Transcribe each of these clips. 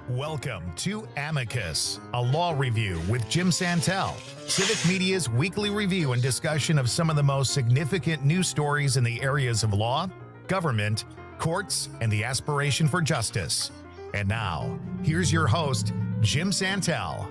Welcome to Amicus, a law review with Jim Santelle, Civic Media's weekly review and discussion of some of the most significant news stories in the areas of law, government, courts, and the aspiration for justice. And now, here's your host, Jim Santelle.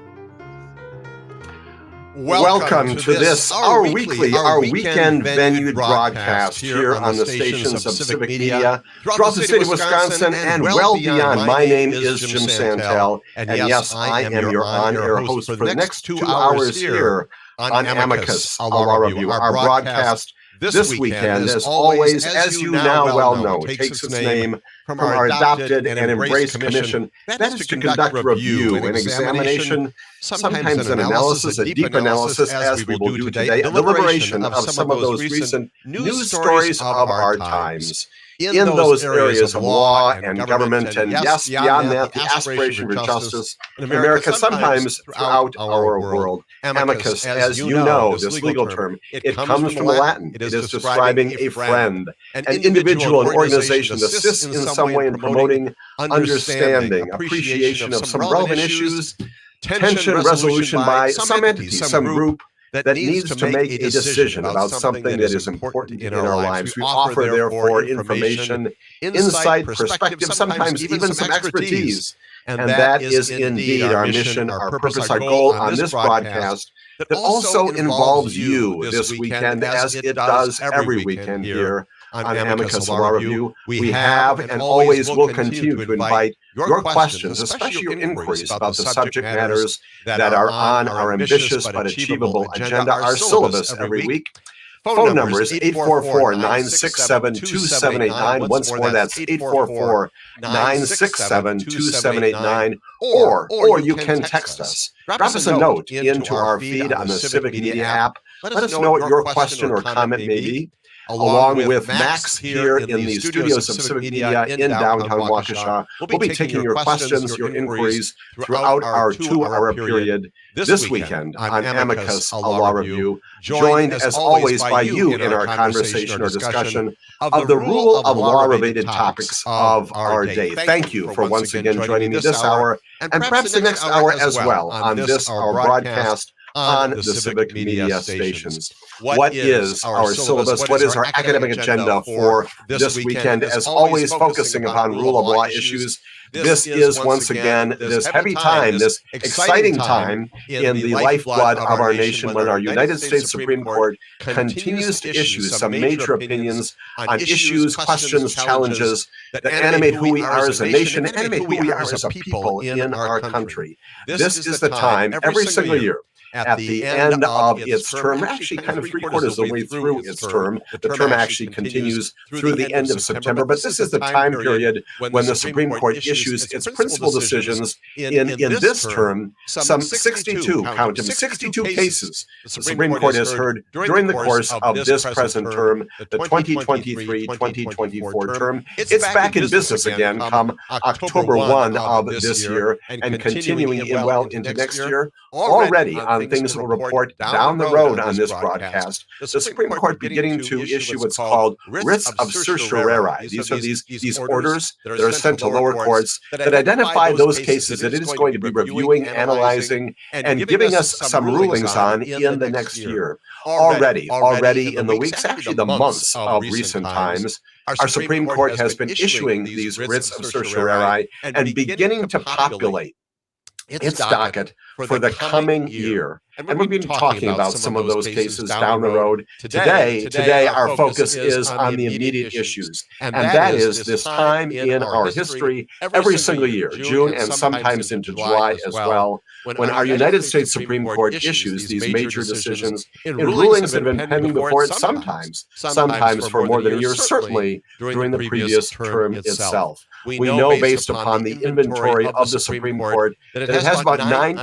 Welcome to this, our weekend venued broadcast here on the stations of Civic Media throughout the state of Wisconsin and well beyond. My name is Jim Santelle, and yes, I am your on-air host for the next 2 hours here on Amicus, a law review. Our broadcast this weekend, as always, as you now well know, takes its name from our adopted and embraced commission. That is to conduct a review, an examination, sometimes an analysis, a deep analysis, as we will do today, a deliberation of some of those recent news stories of our times in those areas of law and government, and yes, beyond that, the aspiration for justice in America, sometimes throughout our world. Amicus, as you know, this legal term, it comes from Latin. It is describing a friend, an individual, an organization that assists in some way in promoting understanding, appreciation of some relevant issues, tension resolution by some entity, some group that needs to make a decision about something that is important in our lives. We offer, therefore, information, insight, perspective, sometimes even some expertise. And that is indeed our mission, our purpose, our goal on this broadcast that also involves you this weekend, as it does every weekend here on Amicus Law Review. We have and always will continue to invite your questions, especially your inquiries about the subject matters that are on our ambitious but achievable agenda, our syllabus every week. Phone number is 844-967-2789. Once more, that's 844-967-2789. Or you can text us. Drop us a note into our feed on the Civic Media app. Let us know what your question or comment may be. Along with Max here in the studios of Civic Media in downtown Waukesha, we'll be taking your questions, your inquiries throughout our 2-hour period this weekend on Amicus, a law review, joined as always by you in our conversation or discussion of the rule of law-related topics of our day. Thank you for once again joining me this hour and perhaps the next hour as well on this, our broadcast on the Civic Media stations. What is our syllabus? What is our academic agenda for this weekend? As always, focusing upon rule of law issues. This is once again this heavy time, this exciting time in the lifeblood of our nation when our United States Supreme Court continues to issue some major opinions on issues, questions, challenges that animate who we are as a nation, animate who we are as a people in our country. This is the time every single year, at the end of its term, actually kind of 3/4 of the way through its term. The term actually continues through the end of September, but this is the time period when the Supreme Court issues its principal decisions in this term. Some 62, count them, 62 cases the Supreme Court has heard during the course of this present term, the 2023-2024 term. It's back in business again come October 1 of this year and continuing well into next year. Already on things that will report down the road on this broadcast, the Supreme Court beginning to issue what's called writs of certiorari. These are these orders that are sent to lower courts that identify those cases that it is going to be reviewing, analyzing, and giving us some rulings on in the next year. Already in the weeks, actually the months of recent times, our Supreme Court has been issuing these writs of certiorari and beginning to populate its docket for the coming year. And we've been talking about some of those cases down the road. Today, our focus is on the immediate issues. And that is this time in our history, every single year, June and sometimes into July as well, when our United States Supreme Court issues these major decisions in rulings that have been pending before it sometimes for more than a year, certainly during the previous term itself. We know based upon the inventory of the Supreme Court that it has about nine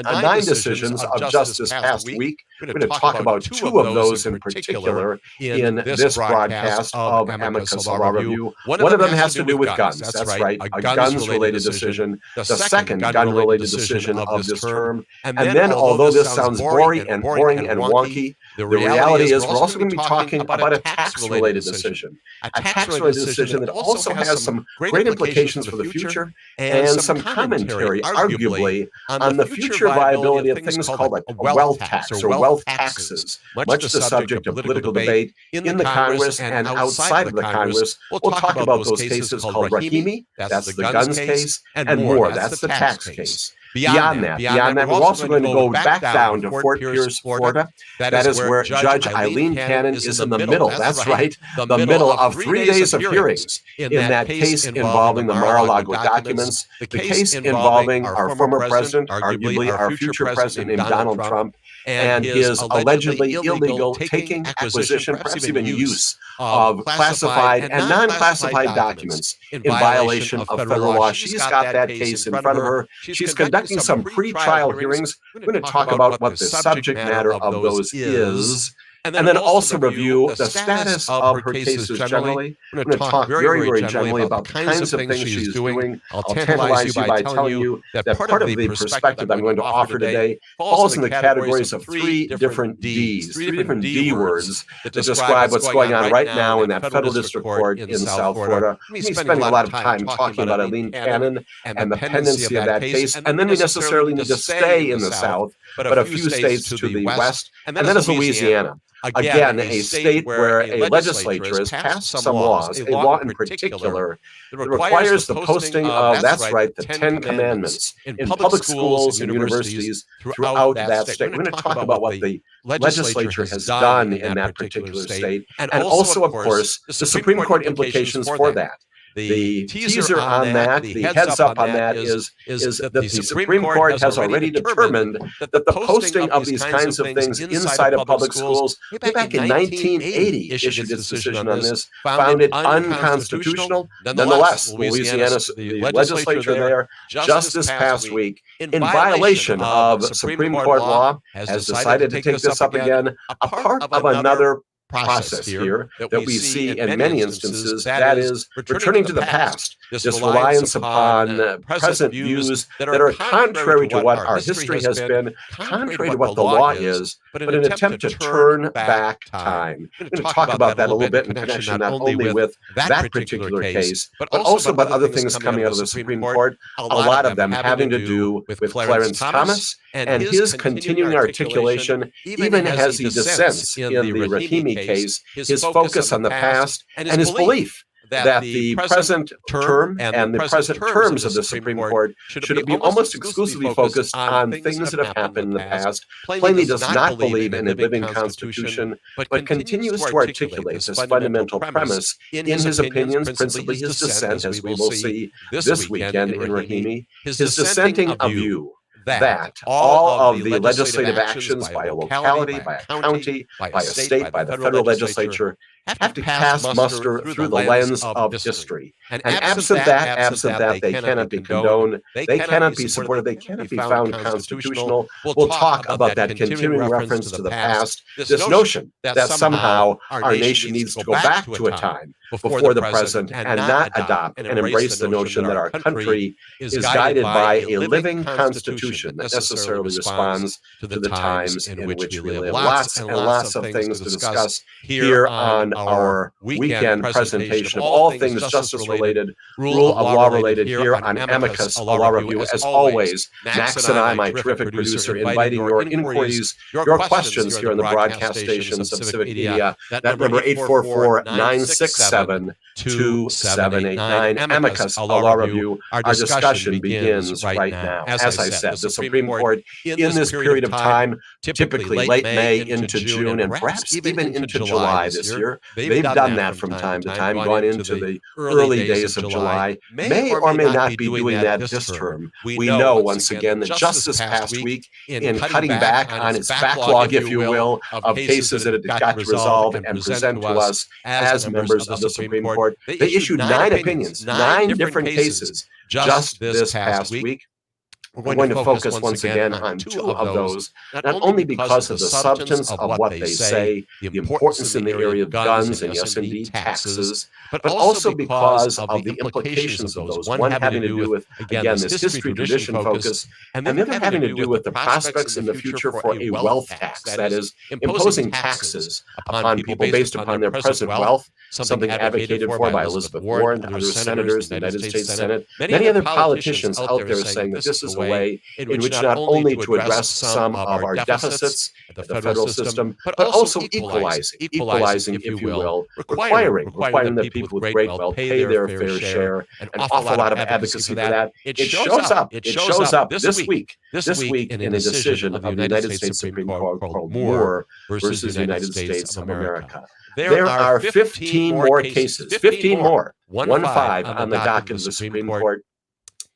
decisions of just this past week We're going to talk about two of those in particular in this broadcast of Amicus Law Review. One of them has to do with guns. That's right, a guns-related decision. The second gun-related decision of this term. And then, although this sounds boring and wonky, the reality is we're also going to be talking about a tax-related decision. A tax-related decision that also has some great implications for the future and some commentary, arguably, on the future viability of things called like a wealth tax or wealth taxes, much the subject of political debate in the Congress and outside of the Congress. We'll talk about those cases called Rahimi, that's the guns case, and more, that's the tax case. Beyond that, we're also going to go back down to Fort Pierce, Florida. That is where Judge Eileen Cannon is in the middle. That's right, the middle of 3 days of hearings in that case involving the Mar-a-Lago documents, the case involving our former president, arguably our future president named Donald Trump, and his allegedly illegal taking, acquisition, perhaps even use of classified and non-classified documents in violation of federal law. She's got that case in front of her. She's conducting some pre-trial hearings. We're going to talk about what the subject matter of those is, and then also review the status of her cases generally. We're going to talk very, very generally about the kinds of things she's doing. I'll tantalize you by telling you that part of the perspective I'm going to offer today falls in the categories of three different Ds, three different D words that describe what's going on right now in that federal district court in South Florida. We're spending a lot of time talking about Eileen Cannon and the pendency of that case, and then we necessarily need to stay in the South, but a few states to the west, and then is Louisiana. Again, a state where a legislature has passed some laws, a law in particular that requires the posting of, that's right, the 10 Commandments in public schools and universities throughout that state. We're going to talk about what the legislature has done in that particular state, and also, of course, the Supreme Court implications for that. The teaser on that, the heads up on that is that the Supreme Court has already determined that the posting of these kinds of things inside of public schools, back in 1980, issued its decision on this, found it unconstitutional. Nonetheless, Louisiana's the legislature there, just this past week, in violation of Supreme Court law, has decided to take this up again, a part of another process here that we see in many instances, that is returning to the past, this reliance upon present views that are contrary to what our history has been, contrary to what the law is, but an attempt to turn back time. We're going to talk about that a little bit in connection not only with that particular case, but also about other things coming out of the Supreme Court, a lot of them having to do with Clarence Thomas and his continuing articulation, even as he dissents in the Rahimi case, his focus on the past and his belief that the present term and the present terms of the Supreme Court should be almost exclusively focused on things that have happened in the past, plainly does not believe in a living constitution, but continues to articulate this fundamental premise in his opinions, principally his dissent, as we will see this weekend in Rahimi, his dissenting of view that all of the legislative actions by a locality, by a county, by a state, by the federal legislature have to pass muster through the lens of history. And absent that, they cannot be condoned, they cannot be supported, they cannot be found constitutional. We'll talk about that continuing reference to the past, this notion that somehow our nation needs to go back to a time before the present and not adopt and embrace the notion that our country is guided by a living constitution that necessarily responds to the times in which we live. Lots and lots of things to discuss here on our weekend presentation of all things justice-related, rule of law-related here on Amicus Law Review. As always, Max and I, my terrific producer, inviting your inquiries, your questions here on the broadcast stations of Civic Media. That number 844-967-2789. Amicus Law Review. Our discussion begins right now. As I said, the Supreme Court in this period of time, typically late May into June, and perhaps even into July this year, they've done that from time to time, gone into the early days of July, may or may not be doing that this term. We know, once again, that just this past week, in cutting back on its backlog, if you will, of cases that it got to resolve and present to us as members of the Supreme Court, they issued 9 opinions, 9 different cases just this past week. We're going to focus once again on two of those, not only because of the substance of what they say, the importance in the area of guns and, yes, indeed, taxes, but also because of the implications of those, one having to do with, again, this history tradition focus, and the other having to do with the prospects in the future for a wealth tax, that is, imposing taxes upon people based upon their present wealth, something advocated for by Elizabeth Warren, other senators in the United States Senate. Many other politicians out there are saying that this is a way in which not only to address some of our deficits at the federal system, but also equalizing, if you will, requiring that people with great wealth pay their fair share, an awful lot of advocacy for that. It shows up this week in a decision of the United States Supreme Court called Moore versus the United States of America. There are 15 more cases, 15 more, 1-5 on the docket of the Supreme Court,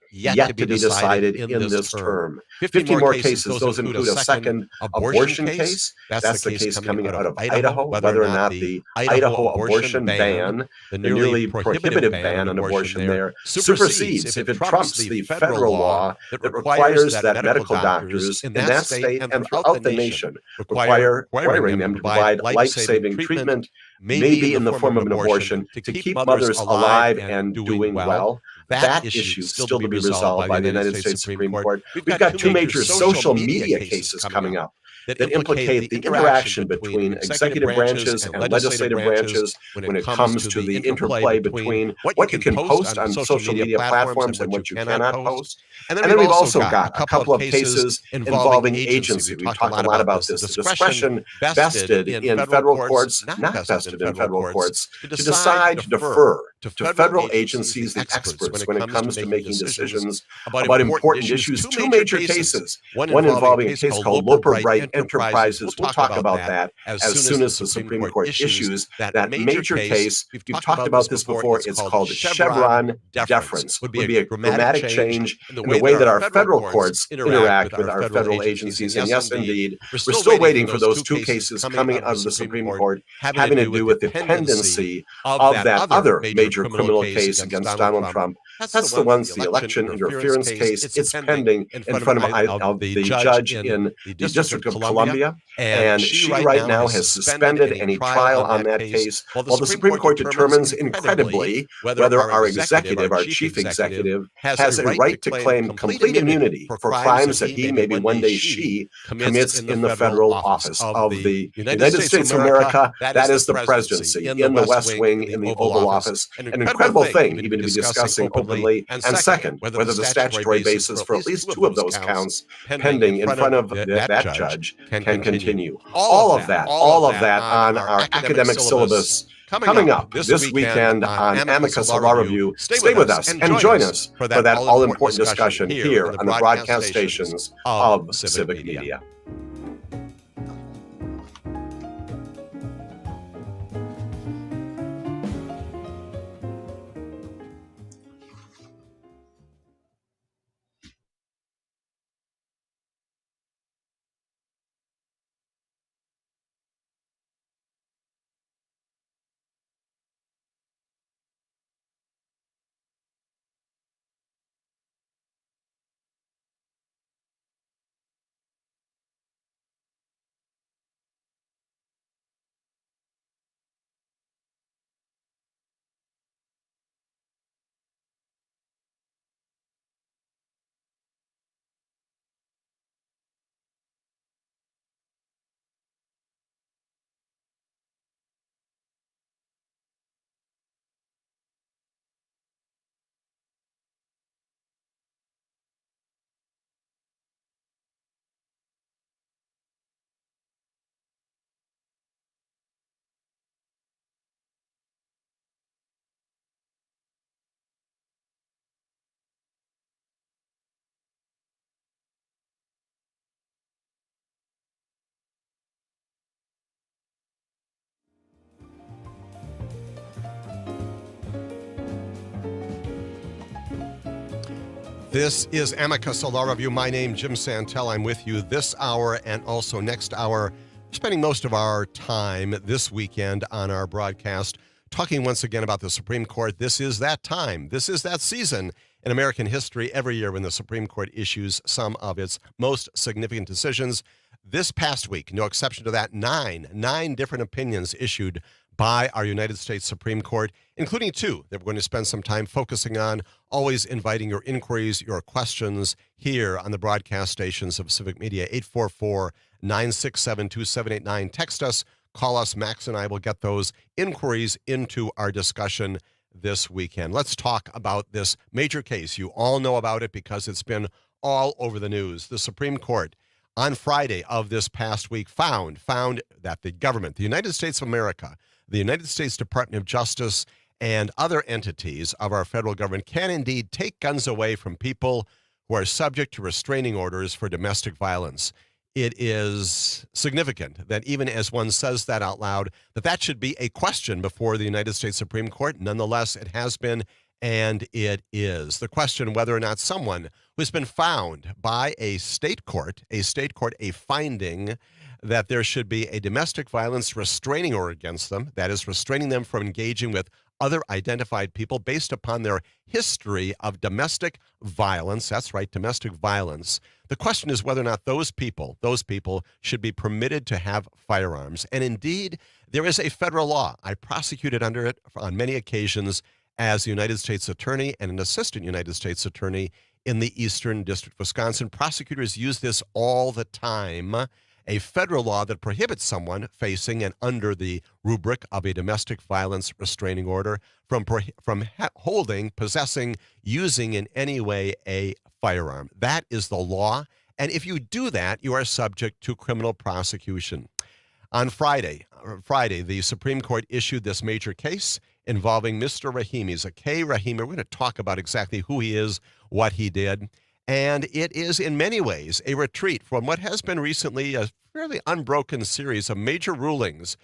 yet to be decided in this term. 15 more cases. Those include a second abortion case. That's the case coming out of Idaho, whether or not the Idaho abortion ban, the nearly prohibitive ban on abortion there, supersedes, if it trumps the federal law that requires that medical doctors in that state and throughout the nation requiring them to provide life-saving treatment, maybe in the form of an abortion, to keep mothers alive and doing well. That issue still to be resolved by the United States Supreme Court. We've got two major social media cases coming up that implicate the interaction between executive branches and legislative branches when it comes to the interplay between what you can post on social media platforms and what you cannot post. And then we've also got a couple of cases involving agency. We've talked a lot about this. The discretion vested in federal courts, not vested in federal courts, to decide to defer to federal agencies, the experts, when it comes to making decisions about important issues. Two major cases, one involving a case called Loper Bright Enterprises. We'll talk about that as soon as the Supreme Court issues that major case. We've talked about this before. It's called Chevron deference. Would be a dramatic change in the way that our federal courts interact with our federal agencies. And yes, indeed, we're still waiting for those two cases coming out of the Supreme Court having to do with the pendency of that other major criminal case against Donald Trump. That's the one, the election interference case. It's pending in front of the judge in the District of Columbia, and she right now has suspended any trial on that case while the Supreme Court determines incredibly whether our executive, our chief executive, has a right to claim complete immunity for crimes that he, maybe one day she, commits in the federal office of the United States of America. That is the presidency, in the West Wing, in the Oval Office. An incredible thing even to be discussing openly. And second, whether the statutory basis for at least two of those counts pending in front of that judge can continue. All of that on our academic syllabus coming up this weekend on Amicus Law Review. Stay with us and join us for that all-important discussion here on the broadcast stations of Civic Media. This is Amicus Law Review. My name, Jim Santelle. I'm with you this hour and also next hour, spending most of our time this weekend on our broadcast, talking once again about the Supreme Court. This is that time. This is that season in American history every year when the Supreme Court issues some of its most significant decisions. This past week, no exception to that, nine different opinions issued by our United States Supreme Court, including two that we're going to spend some time focusing on, always inviting your inquiries, your questions here on the broadcast stations of Civic Media. 844-967-2789. Text us, call us. Max and I will get those inquiries into our discussion this weekend. Let's talk about this major case. You all know about it because it's been all over the news. The Supreme Court on Friday of this past week found that the government, the United States of America, the United States Department of Justice, and other entities of our federal government can indeed take guns away from people who are subject to restraining orders for domestic violence. It is significant that even as one says that out loud, that should be a question before the United States Supreme Court. Nonetheless, it has been, and it is. The question whether or not someone who's been found by a state court, a finding that there should be a domestic violence restraining order against them, that is, restraining them from engaging with other identified people based upon their history of domestic violence. That's right, domestic violence. The question is whether or not those people should be permitted to have firearms. And indeed, there is a federal law. I prosecuted under it on many occasions as a United States attorney and an assistant United States attorney in the Eastern District of Wisconsin. Prosecutors use this all the time. A federal law that prohibits someone facing and under the rubric of a domestic violence restraining order from holding, possessing, using in any way a firearm. That is the law. And if you do that, you are subject to criminal prosecution. On Friday, the Supreme Court issued this major case involving Mr. Rahimi. Zakay Rahimi. We're going to talk about exactly who he is, what he did. And it is in many ways a retreat from what has been recently a fairly unbroken series of major rulings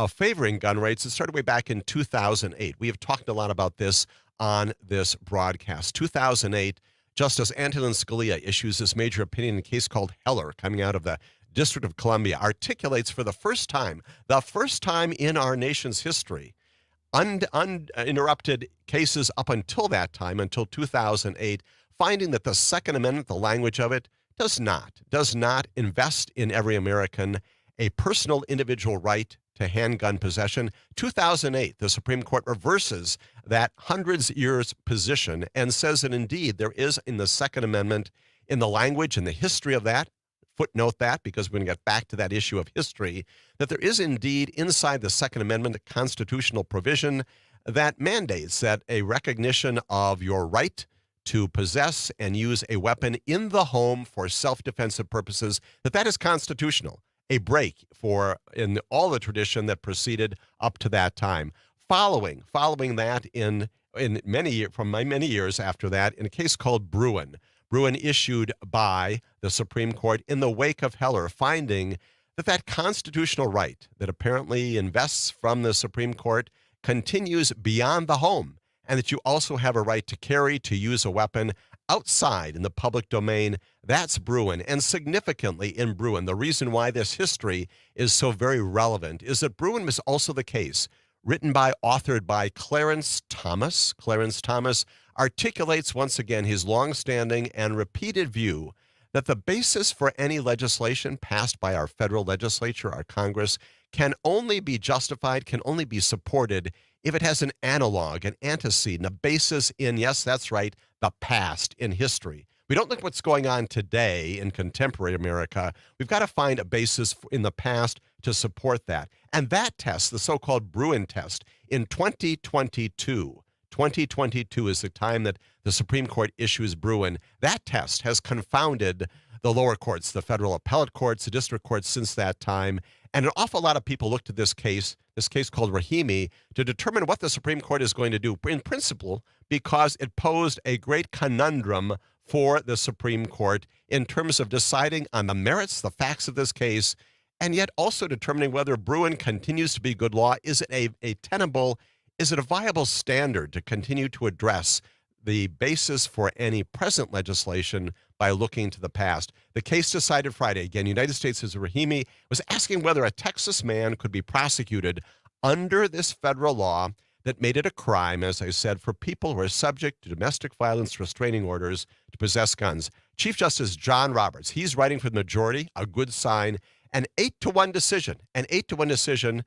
favoring gun rights. It started way back in 2008. We have talked a lot about this on this broadcast. 2008, Justice Antonin Scalia issues this major opinion in a case called Heller, coming out of the District of Columbia, articulates for the first time in our nation's history, uninterrupted cases up until that time, until 2008, finding that the Second Amendment, the language of it, does not invest in every American a personal individual right to handgun possession. 2008, the Supreme Court reverses that hundreds years position and says that indeed there is in the Second Amendment, in the language and the history of that, footnote that because we're going to get back to that issue of history, that there is indeed inside the Second Amendment a constitutional provision that mandates that a recognition of your right to possess and use a weapon in the home for self-defensive purposes, that is constitutional, a break in all the tradition that proceeded up to that time. Following that in many years after that, in a case called Bruin issued by the Supreme Court in the wake of Heller, finding that constitutional right that apparently invests from the Supreme Court continues beyond the home, and that you also have a right to carry, to use a weapon outside in the public domain. That's Bruin. And significantly in Bruin, the reason why this history is so very relevant is that Bruin was also the case authored by Clarence Thomas. Clarence Thomas articulates once again his longstanding and repeated view that the basis for any legislation passed by our federal legislature, our Congress, can only be justified, can only be supported if it has an analog, an antecedent, a basis in, yes, that's right, the past, in history. We don't look at what's going on today in contemporary America. We've got to find a basis in the past to support that. And that test, the so-called Bruin test, in 2022 is the time that the Supreme Court issues Bruin. That test has confounded the lower courts, the federal appellate courts, the district courts since that time. And an awful lot of people looked at this case called Rahimi, to determine what the Supreme Court is going to do, in principle, because it posed a great conundrum for the Supreme Court in terms of deciding on the merits, the facts of this case, and yet also determining whether Bruin continues to be good law. Is it is it a viable standard to continue to address the basis for any present legislation by looking to the past? The case decided Friday, again, United States v. Rahimi, was asking whether a Texas man could be prosecuted under this federal law that made it a crime, as I said, for people who are subject to domestic violence restraining orders to possess guns. Chief Justice John Roberts, he's writing for the majority, a good sign, an 8-1 decision. An 8-1 decision,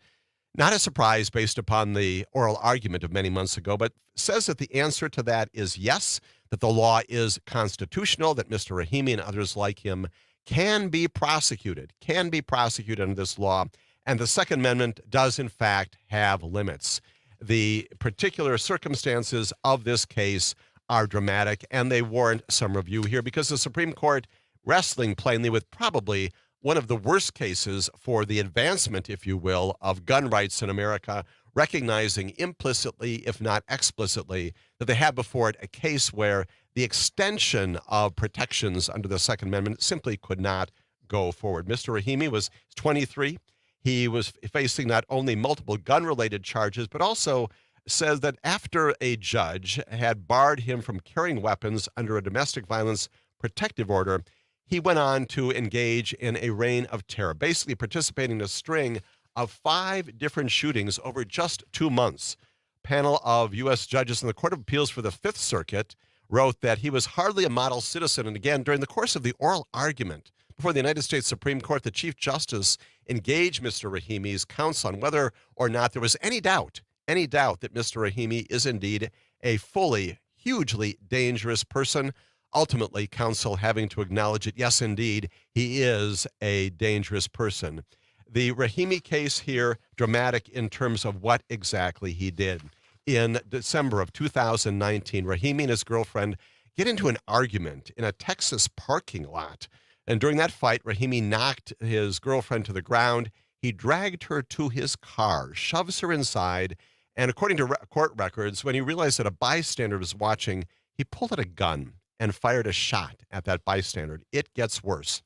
not a surprise based upon the oral argument of many months ago, but says that the answer to that is yes, that the law is constitutional, that Mr. Rahimi and others like him can be prosecuted under this law, and the Second Amendment does, in fact, have limits. The particular circumstances of this case are dramatic, and they warrant some review here because the Supreme Court, wrestling plainly with probably one of the worst cases for the advancement, if you will, of gun rights in America, recognizing implicitly, if not explicitly, that they have before it a case where the extension of protections under the Second Amendment simply could not go forward. Mr. Rahimi was 23. He was facing not only multiple gun-related charges, but also says that after a judge had barred him from carrying weapons under a domestic violence protective order, he went on to engage in a reign of terror, basically participating in a string of 5 different shootings over just 2 months. A panel of U.S. judges in the Court of Appeals for the Fifth Circuit wrote that he was hardly a model citizen. And again, during the course of the oral argument before the United States Supreme Court, the Chief Justice engaged Mr. Rahimi's counsel on whether or not there was any doubt that Mr. Rahimi is indeed a fully, hugely dangerous person. Ultimately, counsel having to acknowledge it, yes, indeed, he is a dangerous person. The Rahimi case here, dramatic in terms of what exactly he did. In December of 2019, Rahimi and his girlfriend get into an argument in a Texas parking lot. And during that fight, Rahimi knocked his girlfriend to the ground. He dragged her to his car, shoves her inside, and according to court records, when he realized that a bystander was watching, he pulled out a gun and fired a shot at that bystander. It gets worse.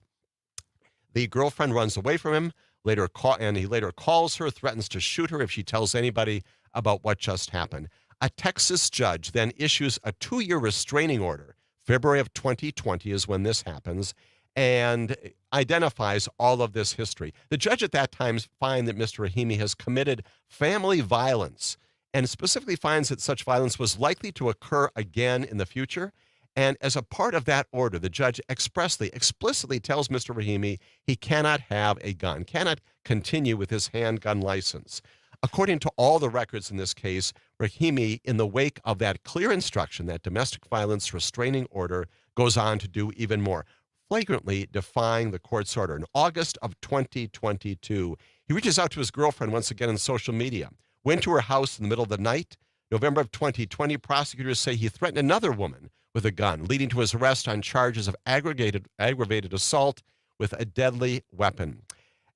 The girlfriend runs away from him, and he later calls her, threatens to shoot her if she tells anybody about what just happened. A Texas judge then issues a 2-year restraining order. February of 2020 is when this happens, and identifies all of this history. The judge at that time finds that Mr. Rahimi has committed family violence, and specifically finds that such violence was likely to occur again in the future. And as a part of that order, the judge explicitly tells Mr. Rahimi he cannot have a gun, cannot continue with his handgun license. According to all the records in this case, Rahimi, in the wake of that clear instruction, that domestic violence restraining order, goes on to do even more, flagrantly defying the court's order. In August of 2022, he reaches out to his girlfriend once again on social media, went to her house in the middle of the night. November of 2020, prosecutors say he threatened another woman with a gun, leading to his arrest on charges of aggravated assault with a deadly weapon.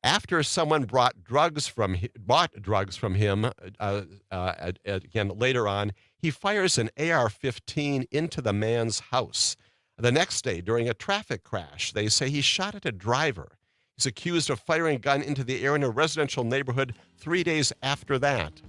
After someone bought drugs from him, again later on, he fires an AR-15 into the man's house. The next day, during a traffic crash, they say he shot at a driver. He's accused of firing a gun into the air in a residential neighborhood 3 days after that.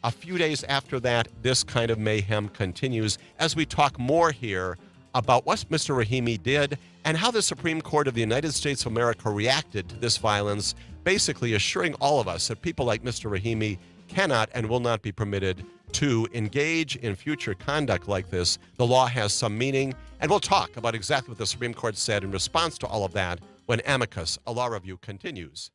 A few days after that, this kind of mayhem continues as we talk more here about what Mr. Rahimi did and how the Supreme Court of the United States of America reacted to this violence, basically assuring all of us that people like Mr. Rahimi cannot and will not be permitted to engage in future conduct like this. The law has some meaning, and we'll talk about exactly what the Supreme Court said in response to all of that when Amicus, a law review, continues.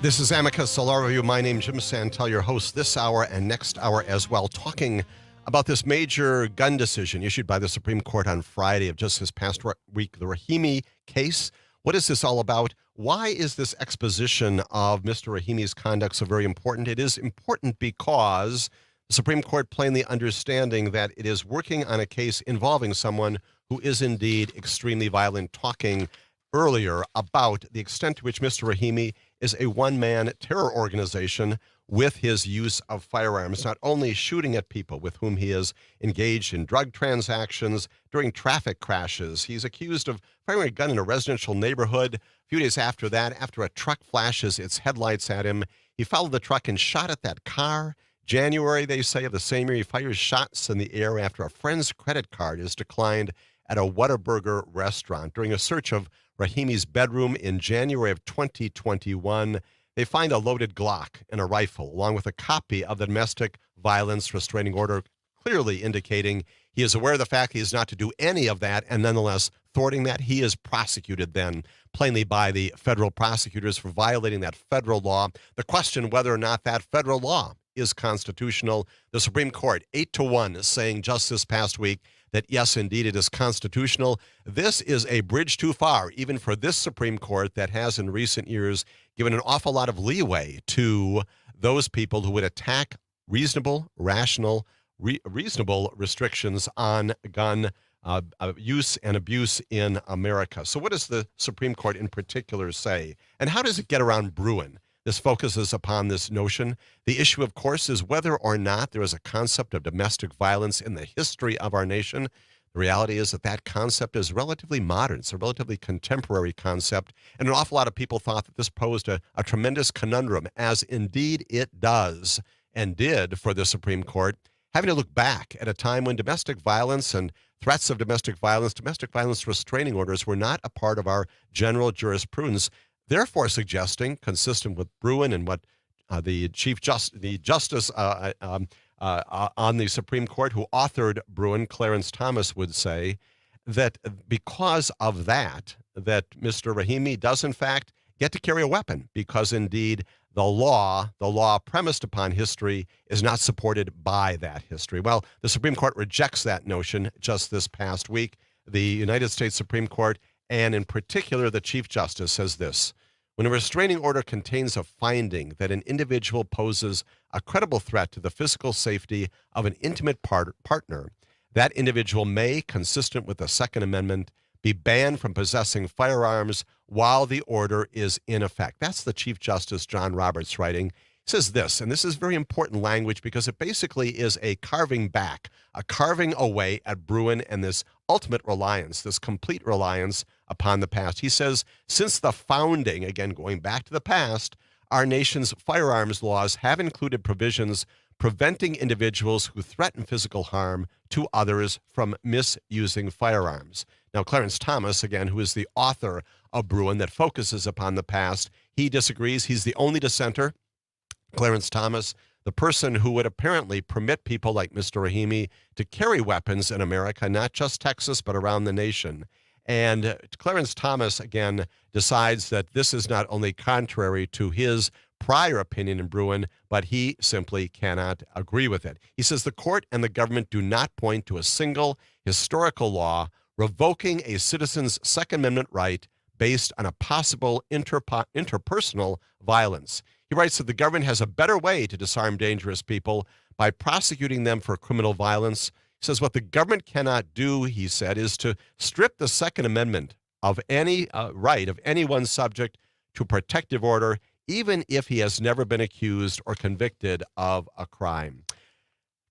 This is Amicus, a law review. My name is Jim Santelle, your host this hour and next hour as well, talking about this major gun decision issued by the Supreme Court on Friday of just this past week, the Rahimi case. What is this all about? Why is this exposition of Mr. Rahimi's conduct so very important? It is important because the Supreme Court plainly understanding that it is working on a case involving someone who is indeed extremely violent, talking earlier about the extent to which Mr. Rahimi is a one-man terror organization with his use of firearms, not only shooting at people with whom he is engaged in drug transactions, during traffic crashes. He's accused of firing a gun in a residential neighborhood. A few days after that, after a truck flashes its headlights at him, he followed the truck and shot at that car. January, they say, of the same year, he fires shots in the air after a friend's credit card is declined at a Whataburger restaurant. During a search of Rahimi's bedroom in January of 2021, they find a loaded Glock and a rifle, along with a copy of the domestic violence restraining order, clearly indicating he is aware of the fact he is not to do any of that, and nonetheless thwarting that. He is prosecuted then, plainly by the federal prosecutors for violating that federal law. The question whether or not that federal law is constitutional, the Supreme Court 8-1 is saying just this past week that yes, indeed, it is constitutional. This is a bridge too far, even for this Supreme Court that has in recent years given an awful lot of leeway to those people who would attack reasonable, rational, reasonable restrictions on gun use and abuse in America. So what does the Supreme Court in particular say? And how does it get around Bruin? This focuses upon this notion. The issue, of course, is whether or not there is a concept of domestic violence in the history of our nation. The reality is that that concept is relatively modern. It's a relatively contemporary concept. And an awful lot of people thought that this posed a tremendous conundrum, as indeed it does and did for the Supreme Court, having to look back at a time when domestic violence and threats of domestic violence restraining orders were not a part of our general jurisprudence. Therefore, suggesting, consistent with Bruin and what the Justice on the Supreme Court who authored Bruin, Clarence Thomas, would say, that because of that Mr. Rahimi does in fact get to carry a weapon, because indeed the law premised upon history is not supported by that history. Well, the Supreme Court rejects that notion just this past week. The United States Supreme Court, and in particular, the Chief Justice, says this: when a restraining order contains a finding that an individual poses a credible threat to the physical safety of an intimate partner, that individual may, consistent with the Second Amendment, be banned from possessing firearms while the order is in effect. That's the Chief Justice John Roberts writing. He says this, and this is very important language because it basically is a carving back, a carving away at Bruin and this ultimate reliance, this complete reliance upon the past. He says, since the founding, again, going back to the past, our nation's firearms laws have included provisions preventing individuals who threaten physical harm to others from misusing firearms. Now, Clarence Thomas, again, who is the author of Bruin that focuses upon the past, he disagrees. He's the only dissenter. Clarence Thomas, the person who would apparently permit people like Mr. Rahimi to carry weapons in America, not just Texas, but around the nation. And Clarence Thomas, again, decides that this is not only contrary to his prior opinion in Bruin, but he simply cannot agree with it. He says the court and the government do not point to a single historical law revoking a citizen's Second Amendment right based on a possible interpersonal violence. He writes that the government has a better way to disarm dangerous people by prosecuting them for criminal violence. He says what the government cannot do, he said, is to strip the Second Amendment of any right of anyone's subject to protective order, even if he has never been accused or convicted of a crime.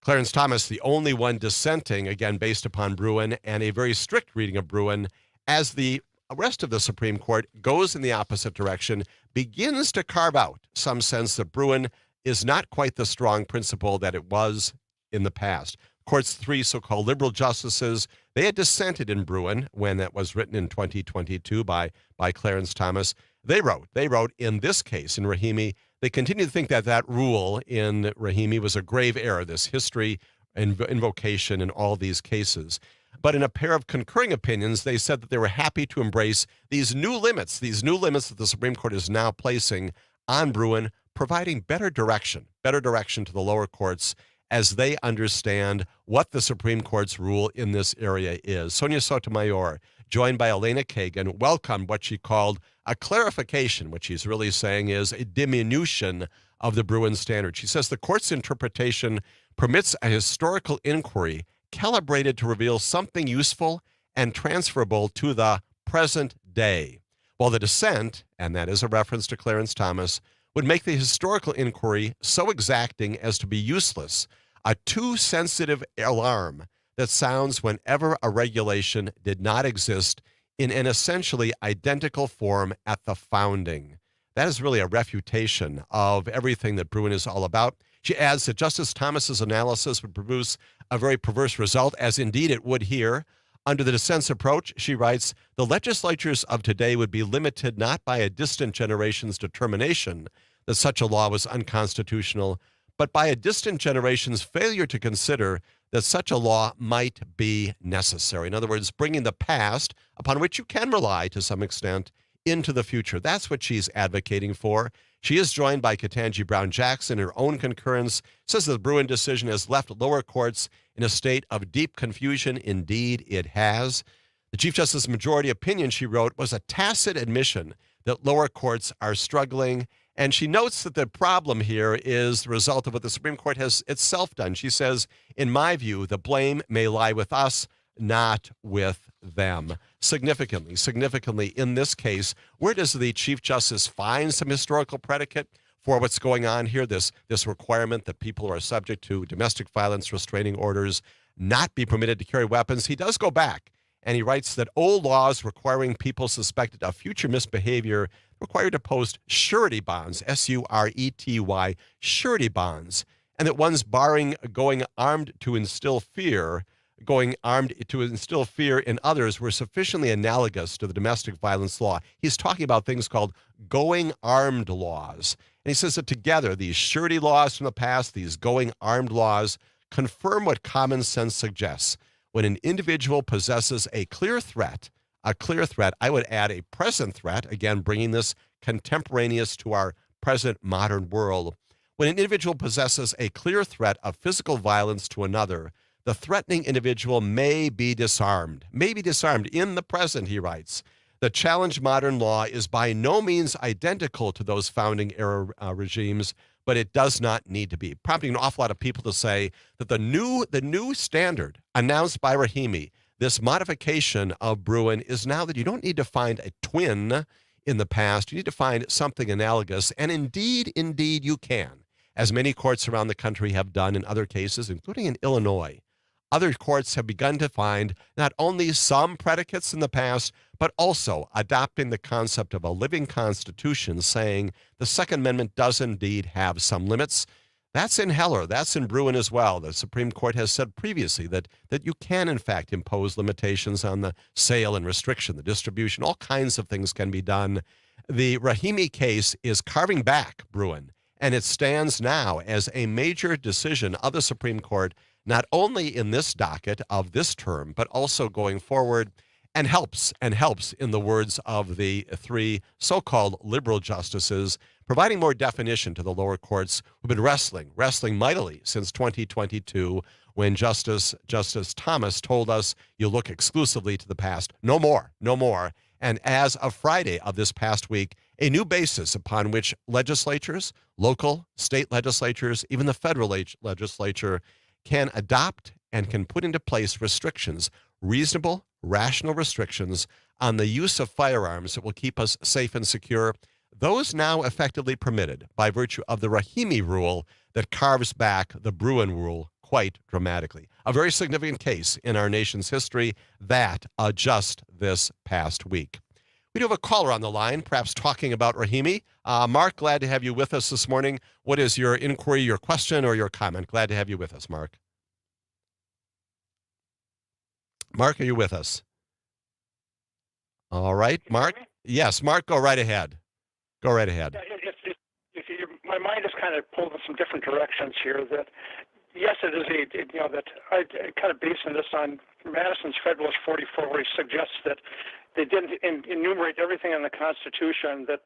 Clarence Thomas, the only one dissenting, again, based upon Bruin and a very strict reading of Bruin, as the rest of the Supreme Court goes in the opposite direction, begins to carve out some sense that Bruin is not quite the strong principle that it was in the past. Court's three so-called liberal justices, they had dissented in Bruin when that was written in 2022 by Clarence Thomas. They wrote in this case, in Rahimi, they continue to think that that rule in Rahimi was a grave error, this history invocation in all these cases. But in a pair of concurring opinions, they said that they were happy to embrace these new limits that the Supreme Court is now placing on Bruin, providing better direction to the lower courts as they understand what the Supreme Court's rule in this area is. Sonia Sotomayor, joined by Elena Kagan, welcomed what she called a clarification. What she's really saying is a diminution of the Bruin standard. She says the court's interpretation permits a historical inquiry calibrated to reveal something useful and transferable to the present day, while the dissent, and that is a reference to Clarence Thomas, would make the historical inquiry so exacting as to be useless, a too sensitive alarm that sounds whenever a regulation did not exist in an essentially identical form at the founding. That is really a refutation of everything that Bruin is all about. She adds that Justice Thomas's analysis would produce a very perverse result, as indeed it would here. Under the dissent's approach, she writes, the legislatures of today would be limited not by a distant generation's determination that such a law was unconstitutional, but by a distant generation's failure to consider that such a law might be necessary. In other words, bringing the past, upon which you can rely to some extent, into the future. That's what she's advocating for. She is joined by Ketanji Brown Jackson. Her own concurrence says the Bruin decision has left lower courts in a state of deep confusion. Indeed, it has. The Chief Justice's majority opinion, she wrote, was a tacit admission that lower courts are struggling. And she notes that the problem here is the result of what the Supreme Court has itself done. She says, in my view, the blame may lie with us, not with them. Significantly, in this case, where does the Chief Justice find some historical predicate for what's going on here, this requirement that people who are subject to domestic violence restraining orders not be permitted to carry weapons? He does go back, and he writes that old laws requiring people suspected of future misbehavior required to post surety bonds, S-U-R-E-T-Y, surety bonds, and that ones barring going armed to instill fear in others were sufficiently analogous to the domestic violence law. He's talking about things called going armed laws. And he says that together, these surety laws from the past, these going armed laws, confirm what common sense suggests. When an individual possesses a clear threat, I would add a present threat, again, bringing this contemporaneous to our present modern world. When an individual possesses a clear threat of physical violence to another, the threatening individual may be disarmed. In the present, he writes. The challenged modern law is by no means identical to those founding era regimes, but it does not need to be, prompting an awful lot of people to say that the new standard announced by Rahimi, this modification of Bruin, is now that you don't need to find a twin in the past. You need to find something analogous, and indeed you can, as many courts around the country have done in other cases, including in Illinois. Other courts have begun to find not only some predicates in the past, but also adopting the concept of a living constitution, saying the Second Amendment does indeed have some limits. That's in Heller. That's in Bruin as well. The Supreme Court has said previously that you can, in fact, impose limitations on the sale and restriction, the distribution. All kinds of things can be done. The Rahimi case is carving back Bruin, and it stands now as a major decision of the Supreme Court, not only in this docket of this term, but also going forward, and helps, in the words of the three so-called liberal justices, providing more definition to the lower courts who've been wrestling mightily since 2022, when Justice Thomas told us you look exclusively to the past. No more. And as of Friday of this past week, a new basis upon which legislatures, local, state legislatures, even the federal legislature, can adopt and can put into place restrictions, reasonable, rational restrictions on the use of firearms that will keep us safe and secure. Those now effectively permitted by virtue of the Rahimi rule that carves back the Bruin rule quite dramatically. A very significant case in our nation's history, that just this past week. We do have a caller on the line, perhaps talking about Rahimi. Mark, glad to have you with us this morning. What is your inquiry, your question, or your comment? Glad to have you with us, Mark. Mark, are you with us? All right, Mark. Yes, Mark, go right ahead. Go right ahead. My mind is kind of pulled in some different directions here. That yes, it is that I kind of basing this on Madison's Federalist 44, where he suggests that they didn't enumerate everything in the Constitution that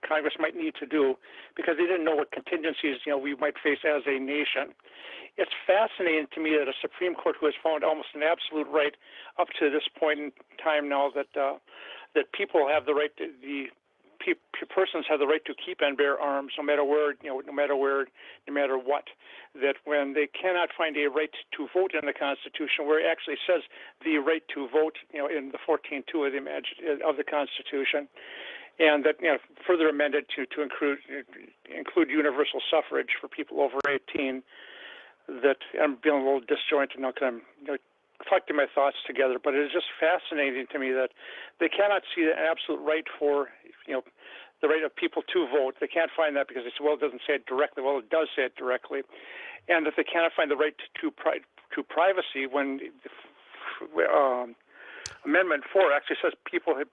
Congress might need to do, because they didn't know what contingencies we might face as a nation. It's fascinating to me that a Supreme Court who has found almost an absolute right up to this point in time now that people have the right to persons have the right to keep and bear arms no matter where, no matter what. That when they cannot find a right to vote in the Constitution, where it actually says the right to vote, in the 14.2 of the Constitution, and that further amended to include universal suffrage for people over 18. That I'm being a little disjointed now because I'm collecting my thoughts together, but it is just fascinating to me that they cannot see an absolute right for, the right of people to vote. They can't find that because they say, well, it doesn't say it directly. Well, it does say it directly. And that they cannot find the right to privacy when Amendment 4 actually says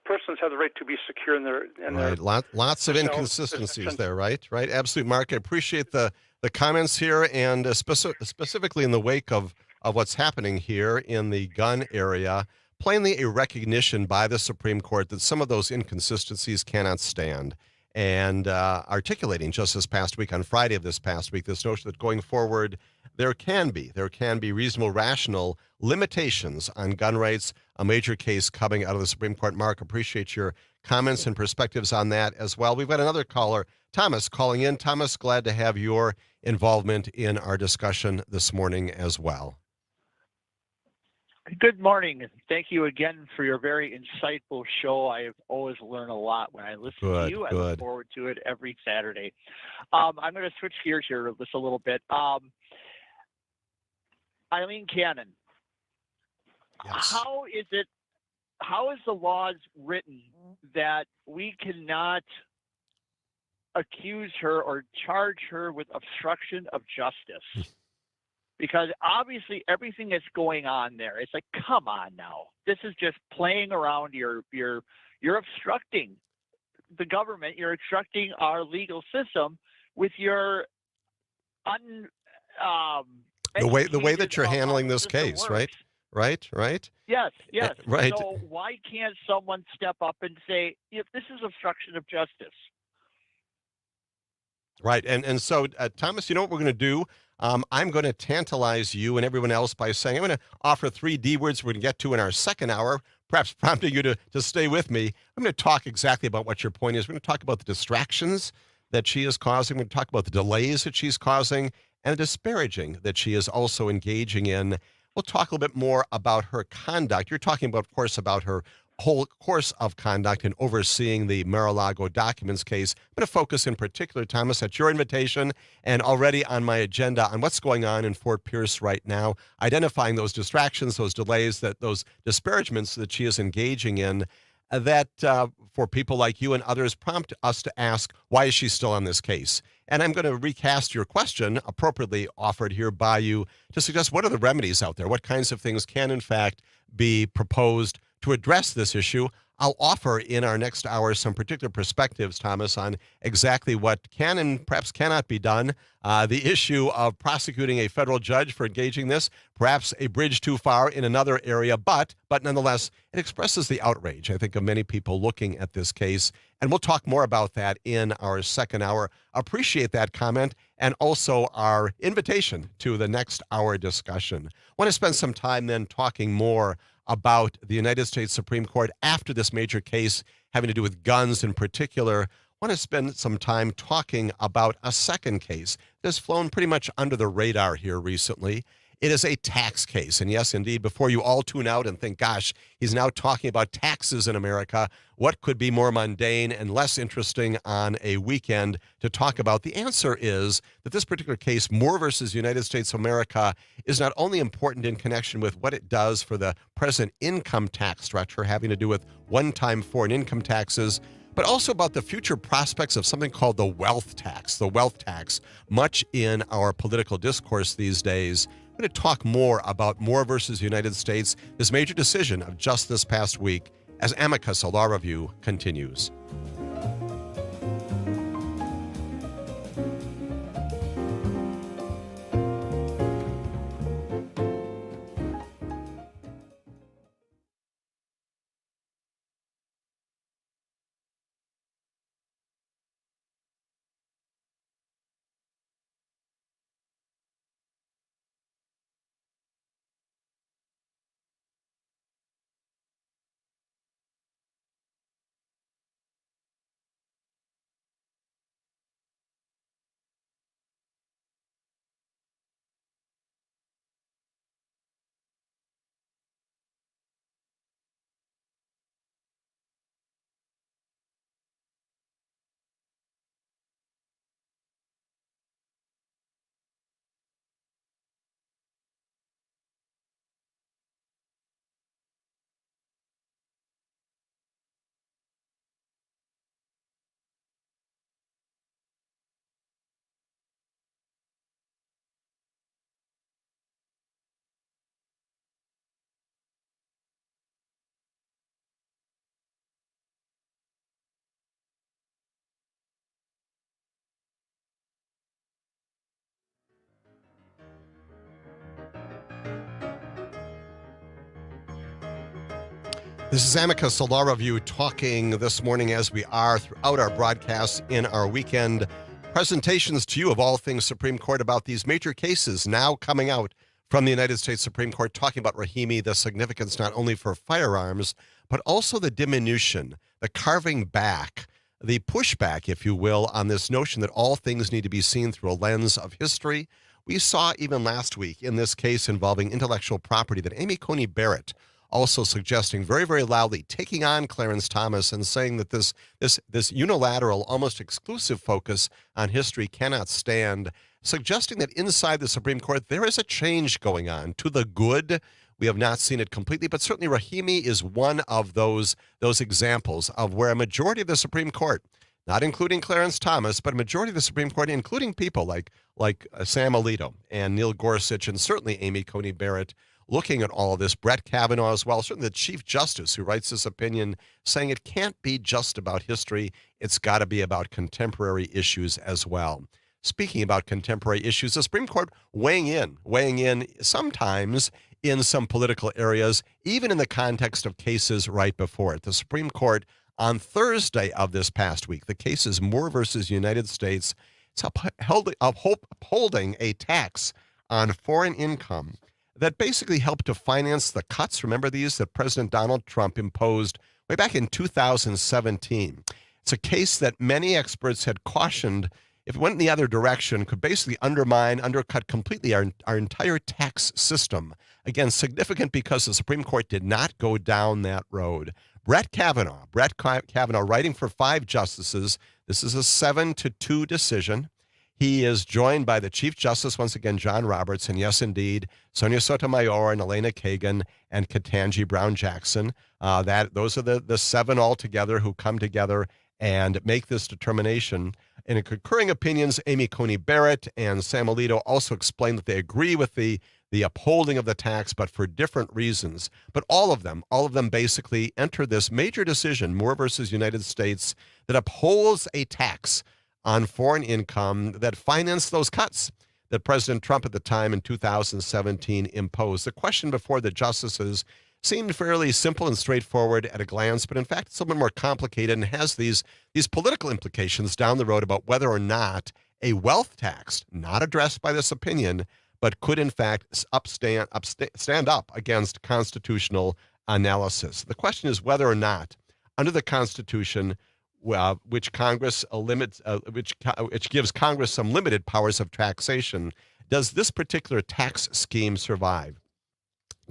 persons have the right to be secure in their right. Lots of inconsistencies there, right? Right. Absolutely, Mark. I appreciate the comments here, and specifically in the wake of what's happening here in the gun area, plainly a recognition by the Supreme Court that some of those inconsistencies cannot stand, and articulating just this past week, on Friday of this past week, this notion that going forward, there can be reasonable, rational limitations on gun rights, a major case coming out of the Supreme Court. Mark, appreciate your comments and perspectives on that as well. We've got another caller, Thomas, calling in. Thomas, glad to have your involvement in our discussion this morning as well. Good morning. Thank you again for your very insightful show. I have always learned a lot when I listen to you. I look forward to it every Saturday. I'm going to switch gears here just a little bit. Eileen Cannon, yes. How is the laws written that we cannot accuse her or charge her with obstruction of justice? Because obviously everything that's going on there, it's like, come on now. This is just playing around. You're obstructing the government. You're obstructing our legal system with your the way that you're handling this case, right? Right? Yes. Right. So why can't someone step up and say, if this is obstruction of justice? Right. And so, Thomas, you know what we're going to do? I'm going to tantalize you and everyone else by saying I'm going to offer 3 D words we're going to get to in our second hour, perhaps prompting you to stay with me. I'm going to talk exactly about what your point is. We're going to talk about the distractions that she is causing. We're going to talk about the delays that she's causing and the disparaging that she is also engaging in. We'll talk a little bit more about her conduct. You're talking about, of course, about her whole course of conduct in overseeing the Mar-a-Lago documents case. I'm going to focus in particular, Thomas, at your invitation and already on my agenda on what's going on in Fort Pierce right now, identifying those distractions, those delays, those disparagements that she is engaging in, that for people like you and others prompt us to ask, why is she still on this case? And I'm going to recast your question, appropriately offered here by you, to suggest what are the remedies out there? What kinds of things can, in fact, be proposed to address this issue? I'll offer in our next hour some particular perspectives, Thomas, on exactly what can and perhaps cannot be done. The issue of prosecuting a federal judge for engaging this, perhaps a bridge too far in another area, but nonetheless, it expresses the outrage, I think, of many people looking at this case. And we'll talk more about that in our second hour. Appreciate that comment and also our invitation to the next hour discussion. I want to spend some time then talking more about the United States Supreme Court after this major case having to do with guns in particular. I want to spend some time talking about a second case that's flown pretty much under the radar here recently. It is a tax case. And yes, indeed, before you all tune out and think, gosh, he's now talking about taxes in America, what could be more mundane and less interesting on a weekend to talk about? The answer is that this particular case, Moore versus United States of America, is not only important in connection with what it does for the present income tax structure having to do with one-time foreign income taxes, but also about the future prospects of something called the wealth tax. The wealth tax, much in our political discourse these days. I'm going to talk more about Moore versus United States, this major decision of just this past week, as Amicus, a law review, continues. This is Amicus, a law review, talking this morning as we are throughout our broadcasts in our weekend presentations to you of all things Supreme Court about these major cases now coming out from the United States Supreme Court, talking about Rahimi, the significance not only for firearms, but also the diminution, the carving back, the pushback, if you will, on this notion that all things need to be seen through a lens of history. We saw even last week in this case involving intellectual property that Amy Coney Barrett also suggesting very, very loudly, taking on Clarence Thomas and saying that this unilateral, almost exclusive focus on history cannot stand, suggesting that inside the Supreme Court there is a change going on to the good. We have not seen it completely, but certainly Rahimi is one of those examples of where a majority of the Supreme Court, not including Clarence Thomas, but a majority of the Supreme Court, including people like Sam Alito and Neil Gorsuch and certainly Amy Coney Barrett, looking at all of this, Brett Kavanaugh as well, certainly the Chief Justice who writes this opinion, saying it can't be just about history, it's got to be about contemporary issues as well. Speaking about contemporary issues, the Supreme Court weighing in sometimes in some political areas, even in the context of cases right before it. The Supreme Court on Thursday of this past week, the case is Moore versus United States, it's upholding a tax on foreign income that basically helped to finance the cuts, remember these, that President Donald Trump imposed way back in 2017. It's a case that many experts had cautioned, if it went in the other direction, could basically undercut completely our entire tax system. Again, significant because the Supreme Court did not go down that road. Brett Kavanaugh writing for 5 justices. This is a 7-2 decision. He is joined by the Chief Justice, once again, John Roberts, and yes, indeed, Sonia Sotomayor and Elena Kagan and Ketanji Brown Jackson. Those are the 7 altogether who come together and make this determination. In concurring opinions, Amy Coney Barrett and Sam Alito also explain that they agree with the upholding of the tax, but for different reasons. But all of them basically enter this major decision, Moore versus United States, that upholds a tax on foreign income that financed those cuts that President Trump at the time in 2017 imposed. The question before the justices seemed fairly simple and straightforward at a glance, but in fact it's a little bit more complicated and has these political implications down the road about whether or not a wealth tax, not addressed by this opinion, but could in fact stand up against constitutional analysis. The question is whether or not, under the Constitution, which Congress which gives Congress some limited powers of taxation, does this particular tax scheme survive?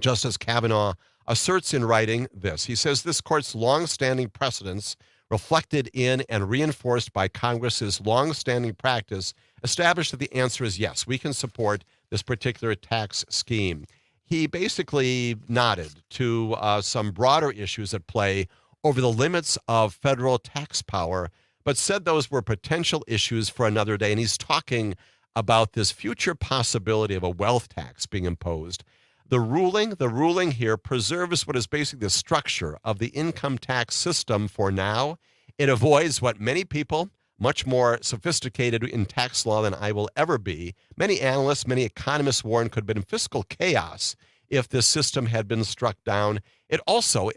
Justice Kavanaugh asserts in writing this. He says this court's long-standing precedents, reflected in and reinforced by Congress's long-standing practice, establish that the answer is yes, we can support this particular tax scheme. He basically nodded to some broader issues at play over the limits of federal tax power, but said those were potential issues for another day. And he's talking about this future possibility of a wealth tax being imposed. The ruling here preserves what is basically the structure of the income tax system for now. It avoids what many people, much more sophisticated in tax law than I will ever be, many analysts, many economists warn could have been fiscal chaos if this system had been struck down. It also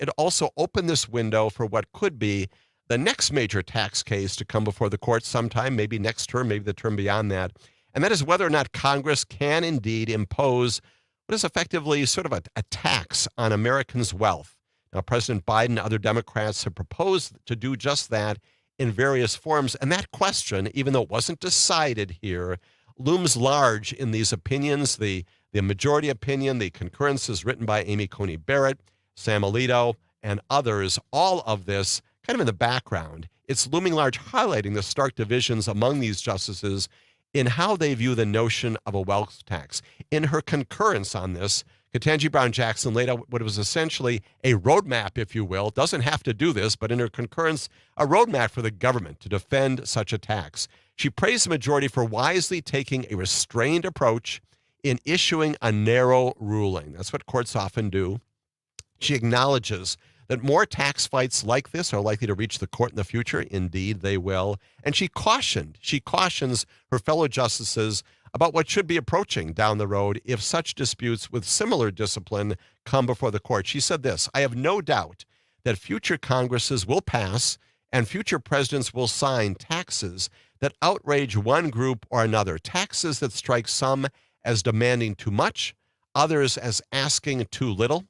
opened this window for what could be the next major tax case to come before the court sometime, maybe next term, maybe the term beyond that. And that is whether or not Congress can indeed impose what is effectively sort of a tax on Americans' wealth. Now, President Biden and other Democrats have proposed to do just that in various forms. And that question, even though it wasn't decided here, looms large in these opinions. The majority opinion, the concurrences written by Amy Coney Barrett, Sam Alito, and others, all of this kind of in the background. It's looming large, highlighting the stark divisions among these justices in how they view the notion of a wealth tax. In her concurrence on this, Ketanji Brown Jackson laid out what was essentially a roadmap, if you will, doesn't have to do this, but in her concurrence, a roadmap for the government to defend such a tax. She praised the majority for wisely taking a restrained approach in issuing a narrow ruling. That's what courts often do. She acknowledges that more tax fights like this are likely to reach the court in the future. Indeed, they will. And she cautions her fellow justices about what should be approaching down the road if such disputes with similar discipline come before the court. She said this: I have no doubt that future Congresses will pass and future presidents will sign taxes that outrage one group or another, taxes that strike some as demanding too much, others as asking too little.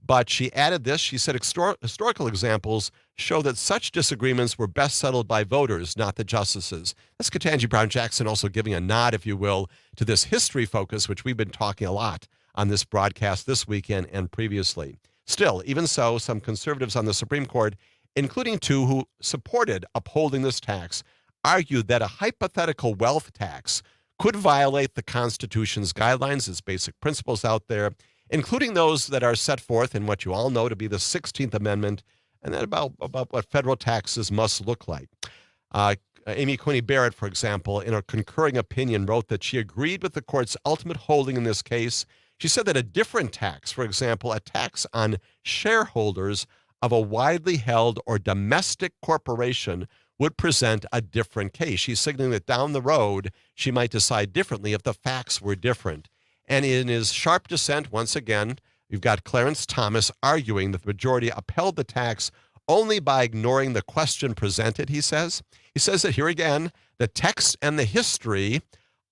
But she added this, she said, historical examples show that such disagreements were best settled by voters, not the justices. That's Ketanji Brown Jackson also giving a nod, if you will, to this history focus, which we've been talking a lot on this broadcast this weekend and previously. Still, even so, some conservatives on the Supreme Court, including two who supported upholding this tax, argued that a hypothetical wealth tax could violate the Constitution's guidelines, its basic principles out there, including those that are set forth in what you all know to be the 16th Amendment, and then about what federal taxes must look like. Amy Coney Barrett, for example, in a concurring opinion, wrote that she agreed with the court's ultimate holding in this case. She said that a different tax, for example, a tax on shareholders of a widely held or domestic corporation, would present a different case. She's signaling that down the road, she might decide differently if the facts were different. And in his sharp dissent, once again, you've got Clarence Thomas arguing that the majority upheld the tax only by ignoring the question presented, he says. He says that here again, the text and the history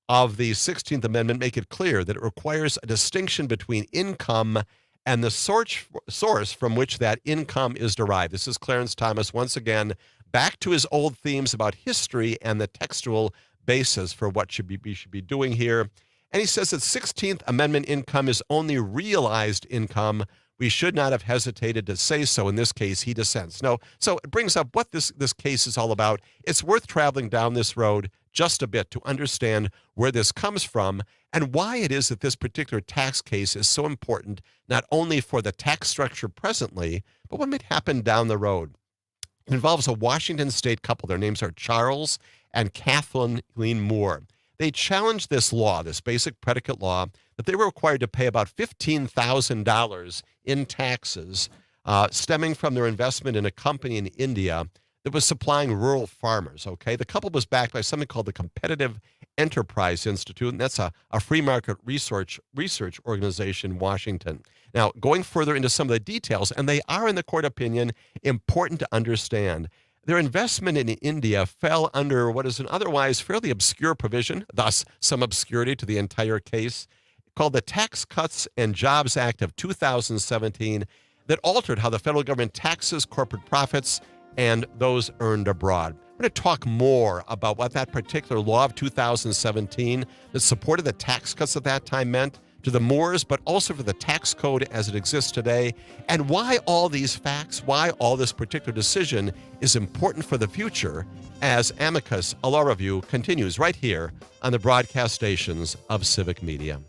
of the 16th Amendment make it clear that it requires a distinction between income and the source from which that income is derived. This is Clarence Thomas, once again, back to his old themes about history and the textual basis for what we should be doing here. And he says that 16th Amendment income is only realized income. We should not have hesitated to say so. In this case, he dissents. No, so it brings up what this case is all about. It's worth traveling down this road just a bit to understand where this comes from and why it is that this particular tax case is so important, not only for the tax structure presently, but what might happen down the road. It involves a Washington state couple. Their names are Charles and Kathleen Moore. They challenged this law, this basic predicate law, that they were required to pay about $15,000 in taxes stemming from their investment in a company in India that was supplying rural farmers, okay? The couple was backed by something called the Competitive Enterprise Institute, and that's a free market research organization in Washington. Now, going further into some of the details, and they are, in the court opinion, important to understand, their investment in India fell under what is an otherwise fairly obscure provision, thus some obscurity to the entire case, called the Tax Cuts and Jobs Act of 2017 that altered how the federal government taxes corporate profits and those earned abroad. We're going to talk more about what that particular law of 2017 that supported the tax cuts at that time meant to the Moors, but also for the tax code as it exists today, and why all these facts, why all this particular decision is important for the future as Amicus, a law review, continues right here on the broadcast stations of Civic Media.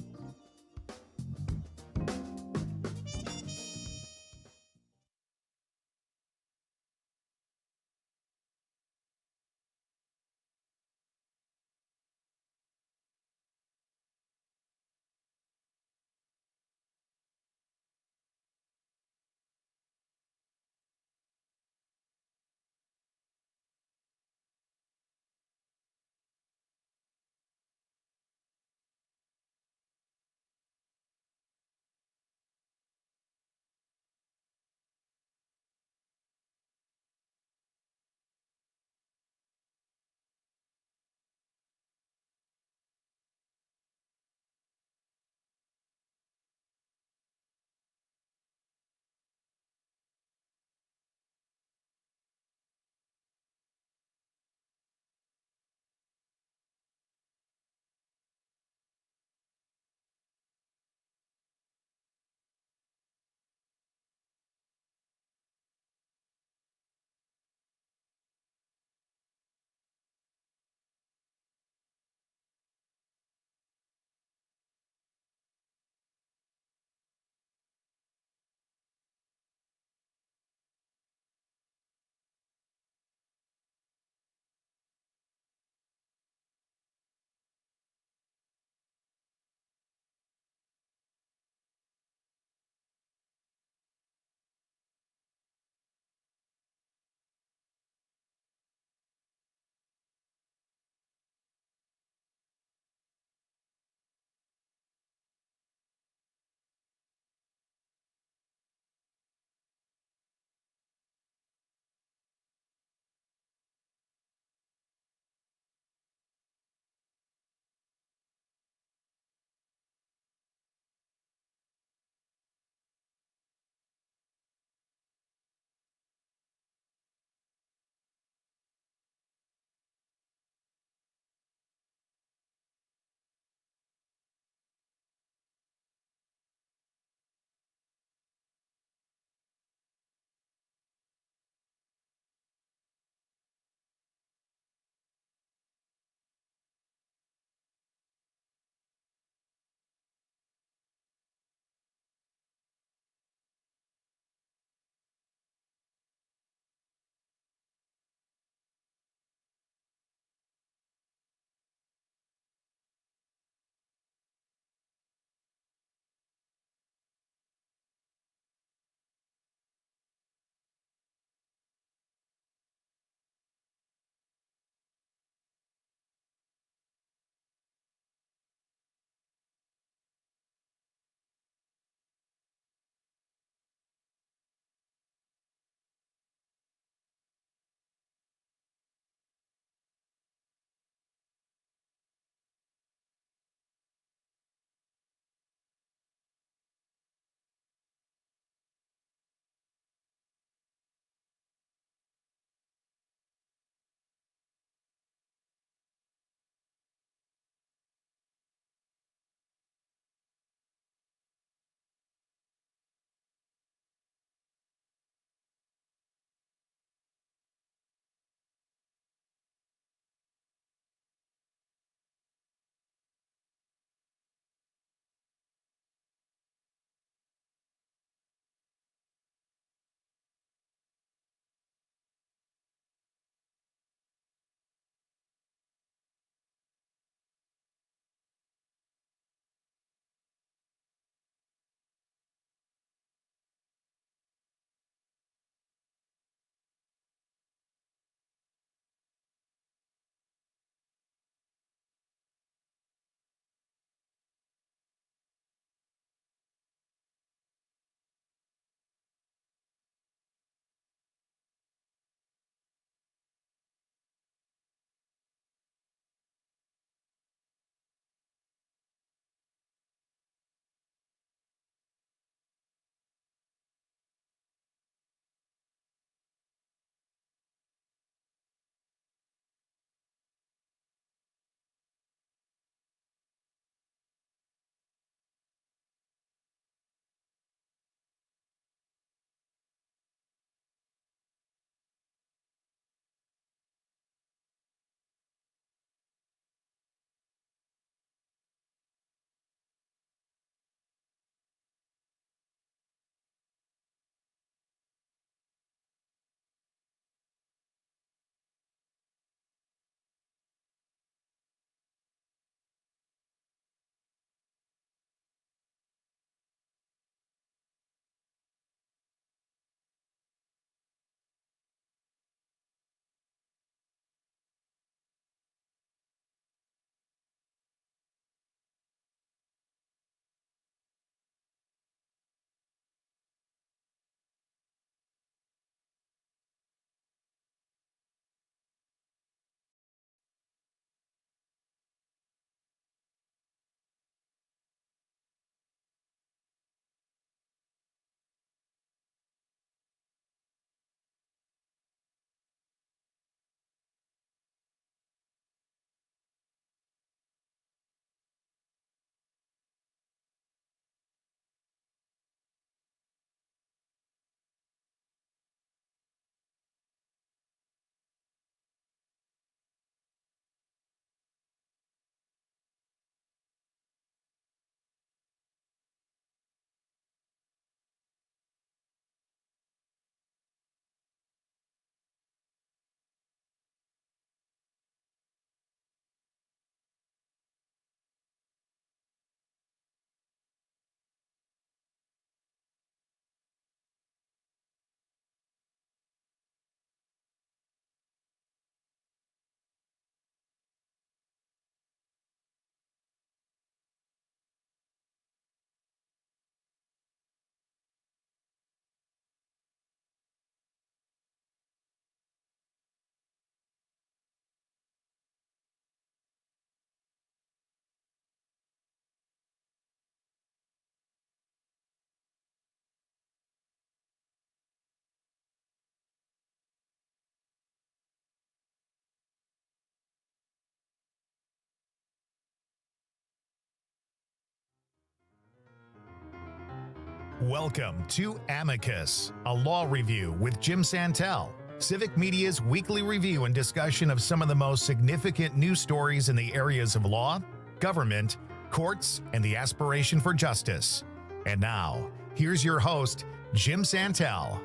Welcome to Amicus, a law review with Jim Santelle, Civic Media's weekly review and discussion of some of the most significant news stories in the areas of law, government, courts, and the aspiration for justice. And now, here's your host, Jim Santelle.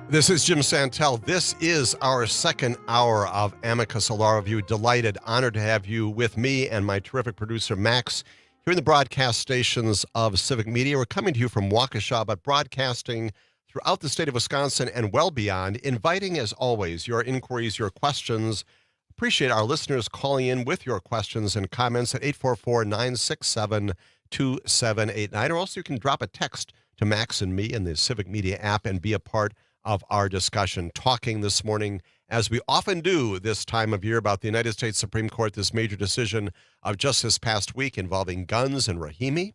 This is Jim Santelle. This is our second hour of Amicus, a law review. Delighted, honored to have you with me and my terrific producer, Max, here in the broadcast stations of Civic Media. We're coming to you from Waukesha, but broadcasting throughout the state of Wisconsin and well beyond, inviting, as always, your inquiries, your questions. Appreciate our listeners calling in with your questions and comments at 844-967-2789. Or also you can drop a text to Max and me in the Civic Media app and be a part of our discussion. Talking this morning, as we often do this time of year, about the United States Supreme Court, this major decision of just this past week involving guns and Rahimi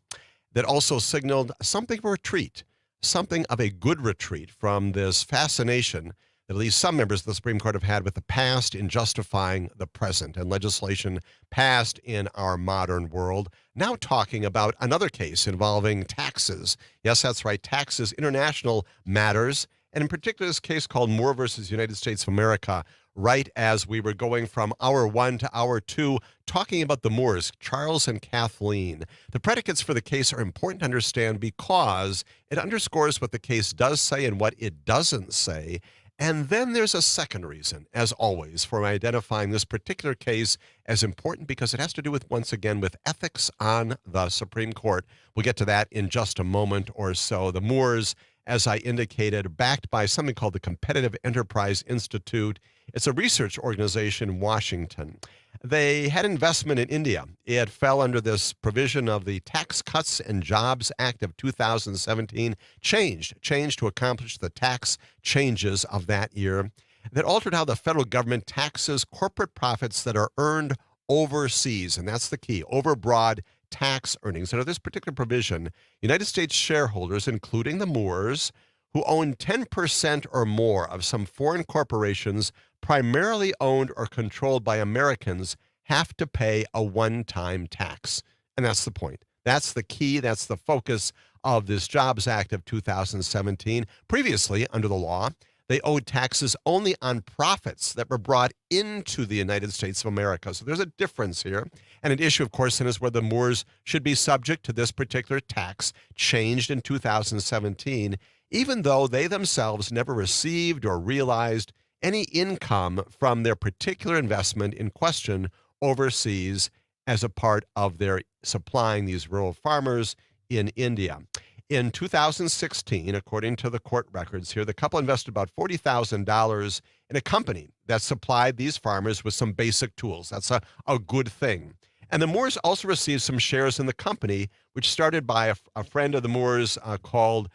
that also signaled something of a retreat, something of a good retreat from this fascination that at least some members of the Supreme Court have had with the past in justifying the present and legislation passed in our modern world. Now talking about another case involving taxes. Yes, that's right, taxes, international matters, and in particular this case called Moore versus United States of America, right as we were going from hour one to hour two, talking about the Moores, Charles and Kathleen. The predicates for the case are important to understand because it underscores what the case does say and what it doesn't say. And then there's a second reason, as always, for identifying this particular case as important because it has to do with, once again, with ethics on the Supreme Court. We'll get to that in just a moment or so. The Moores, as I indicated, backed by something called the Competitive Enterprise Institute. It's a research organization in Washington. They had investment in India. It fell under this provision of the Tax Cuts and Jobs Act of 2017, changed to accomplish the tax changes of that year that altered how the federal government taxes corporate profits that are earned overseas. And that's the key, overbroad tax earnings. Under this particular provision, United States shareholders, including the Moores, who own 10% or more of some foreign corporations primarily owned or controlled by Americans, have to pay a one-time tax. And that's the point. That's the key. That's the focus of this Jobs Act of 2017. Previously, under the law, they owed taxes only on profits that were brought into the United States of America. So there's a difference here. And an issue, of course, then is whether the Moores should be subject to this particular tax, changed in 2017, even though they themselves never received or realized any income from their particular investment in question overseas as a part of their supplying these rural farmers in India. In 2016, according to the court records here, the couple invested about $40,000 in a company that supplied these farmers with some basic tools. That's a good thing. And the Moores also received some shares in the company, which started by a friend of the Moores called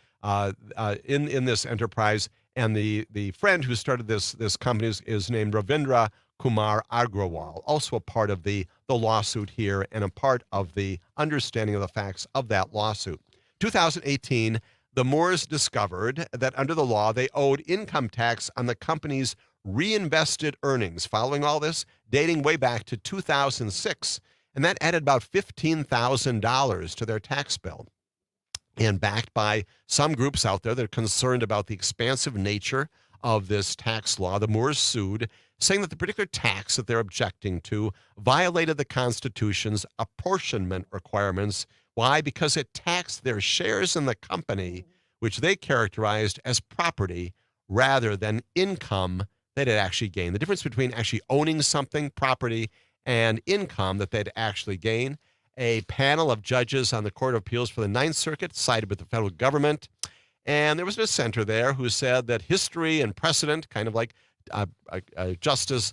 in this enterprise. And the friend who started this company is named Ravindra Kumar Agrawal, also a part of the lawsuit here and a part of the understanding of the facts of that lawsuit. 2018, the Moores discovered that under the law, they owed income tax on the company's reinvested earnings. Following all this, dating way back to 2006, and that added about $15,000 to their tax bill. And backed by some groups out there that are concerned about the expansive nature of this tax law, the Moores sued, saying that the particular tax that they're objecting to violated the Constitution's apportionment requirements. Why? Because it taxed their shares in the company, which they characterized as property rather than income that it actually gained. The difference between actually owning something, property, and income that they'd actually gain. A panel of judges on the Court of Appeals for the Ninth Circuit sided with the federal government, and there was a dissenter there who said that history and precedent, kind of like Justice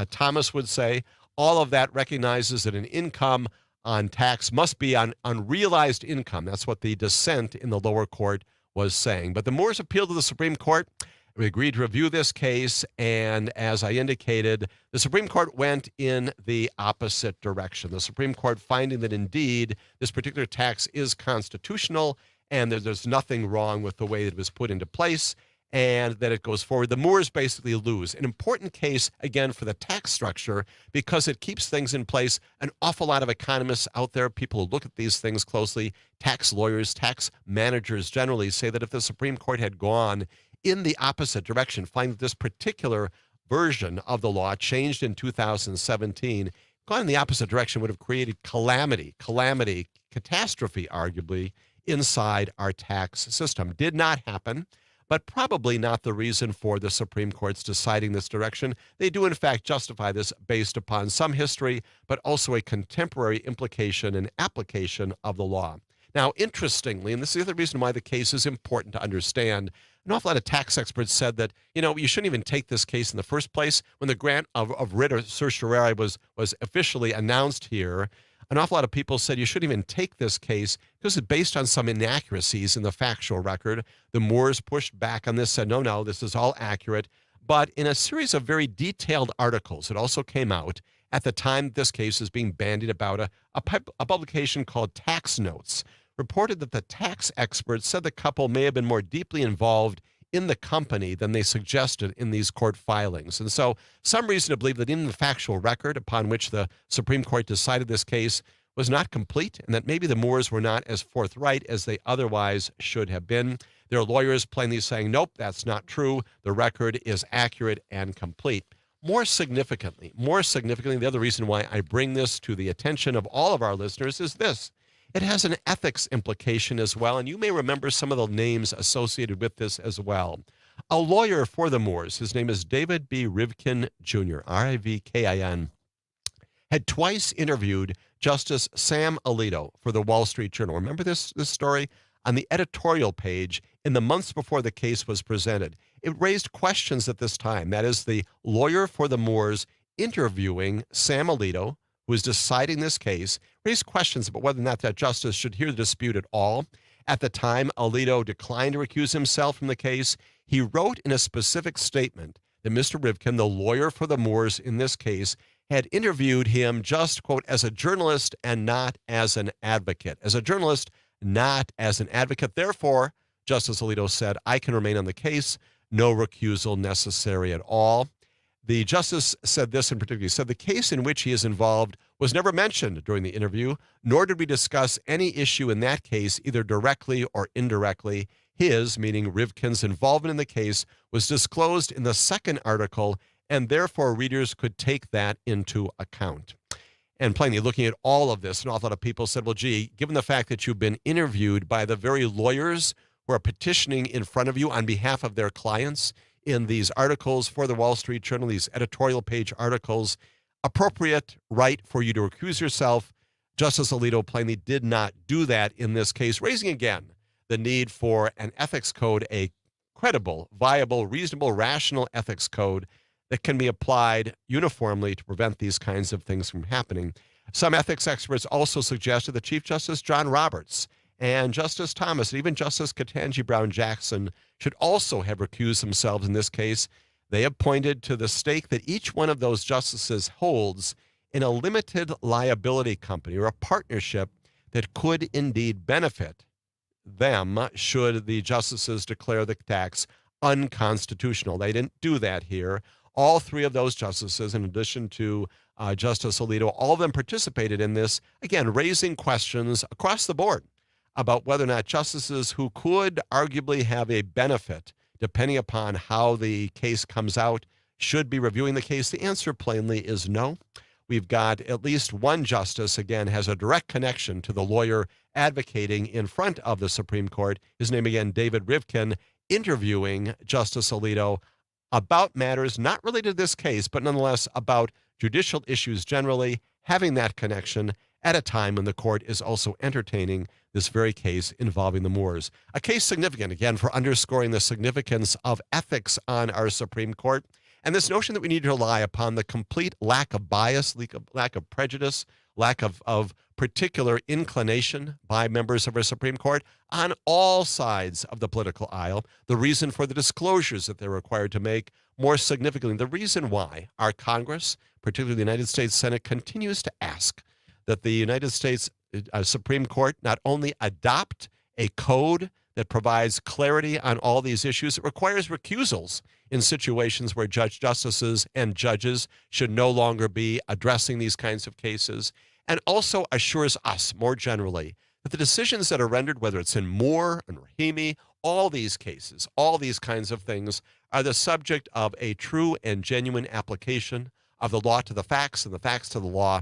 Thomas would say, all of that recognizes that an income on tax must be on unrealized income. That's what the dissent in the lower court was saying. But the Moores appealed to the Supreme Court. We agreed to review this case, and as I indicated, the Supreme Court went in the opposite direction. The Supreme Court finding that indeed this particular tax is constitutional and there's nothing wrong with the way that it was put into place, and that it goes forward. The Moores basically lose. An important case, again, for the tax structure because it keeps things in place. An awful lot of economists out there, people who look at these things closely, tax lawyers, tax managers generally say that if the Supreme Court had gone in the opposite direction, find that this particular version of the law changed in 2017, gone in the opposite direction would have created calamity, catastrophe, arguably, inside our tax system. Did not happen, but probably not the reason for the Supreme Court's deciding this direction. They do, in fact, justify this based upon some history, but also a contemporary implication and application of the law. Now, interestingly, and this is the other reason why the case is important to understand, an awful lot of tax experts said that, you shouldn't even take this case in the first place. When the grant of writ or certiorari was officially announced here, an awful lot of people said you shouldn't even take this case because it's based on some inaccuracies in the factual record. The Moores pushed back on this, said, no, this is all accurate. But in a series of very detailed articles, it also came out at the time this case is being bandied about, a publication called Tax Notes reported that the tax experts said the couple may have been more deeply involved in the company than they suggested in these court filings. And so some reason to believe that in the factual record upon which the Supreme Court decided this case was not complete and that maybe the Moores were not as forthright as they otherwise should have been. Their lawyers plainly saying, nope, that's not true. The record is accurate and complete. More significantly, the other reason why I bring this to the attention of all of our listeners is this. It has an ethics implication as well, and you may remember some of the names associated with this as well. A lawyer for the Moores, his name is David B. Rivkin Jr., R-I-V-K-I-N, had twice interviewed Justice Sam Alito for the Wall Street Journal. Remember this story? On the editorial page in the months before the case was presented. It raised questions at this time. That is, the lawyer for the Moores interviewing Sam Alito, who is deciding this case, raised questions about whether or not that justice should hear the dispute at all. At the time, Alito declined to recuse himself from the case. He wrote in a specific statement that Mr. Rivkin, the lawyer for the Moores in this case, had interviewed him just, quote, as a journalist and not as an advocate. As a journalist, not as an advocate. Therefore, Justice Alito said, I can remain on the case, no recusal necessary at all. The justice said this in particular. He said the case in which he is involved was never mentioned during the interview, nor did we discuss any issue in that case, either directly or indirectly. His, meaning Rivkin's, involvement in the case was disclosed in the second article, and therefore readers could take that into account. And plainly, looking at all of this, an awful lot of people said, well, gee, given the fact that you've been interviewed by the very lawyers who are petitioning in front of you on behalf of their clients, in these articles for the Wall Street Journal, these editorial page articles, appropriate right for you to recuse yourself. Justice Alito plainly did not do that in this case, raising again the need for an ethics code, a credible, viable, reasonable, rational ethics code that can be applied uniformly to prevent these kinds of things from happening. Some ethics experts also suggested that Chief Justice John Roberts and Justice Thomas and even Justice Ketanji Brown Jackson should also have recused themselves in this case. They have pointed to the stake that each one of those justices holds in a limited liability company or a partnership that could indeed benefit them should the justices declare the tax unconstitutional. They didn't do that here. All three of those justices, in addition to Justice Alito, all of them participated in this, again, raising questions across the board about whether or not justices who could arguably have a benefit, depending upon how the case comes out, should be reviewing the case. The answer plainly is no. We've got at least one justice, again, has a direct connection to the lawyer advocating in front of the Supreme Court. His name, again, David Rivkin, interviewing Justice Alito about matters not related to this case, but nonetheless about judicial issues generally, having that connection at a time when the court is also entertaining this very case involving the Moores. A case significant, again, for underscoring the significance of ethics on our Supreme Court, and this notion that we need to rely upon the complete lack of bias, lack of prejudice, lack of particular inclination by members of our Supreme Court on all sides of the political aisle, the reason for the disclosures that they're required to make, more significantly, the reason why our Congress, particularly the United States Senate, continues to ask that the United States Supreme Court not only adopt a code that provides clarity on all these issues. It requires recusals in situations where justices and judges should no longer be addressing these kinds of cases, and also assures us more generally that the decisions that are rendered, whether it's in Moore and Rahimi, all these cases, all these kinds of things, are the subject of a true and genuine application of the law to the facts and the facts to the law,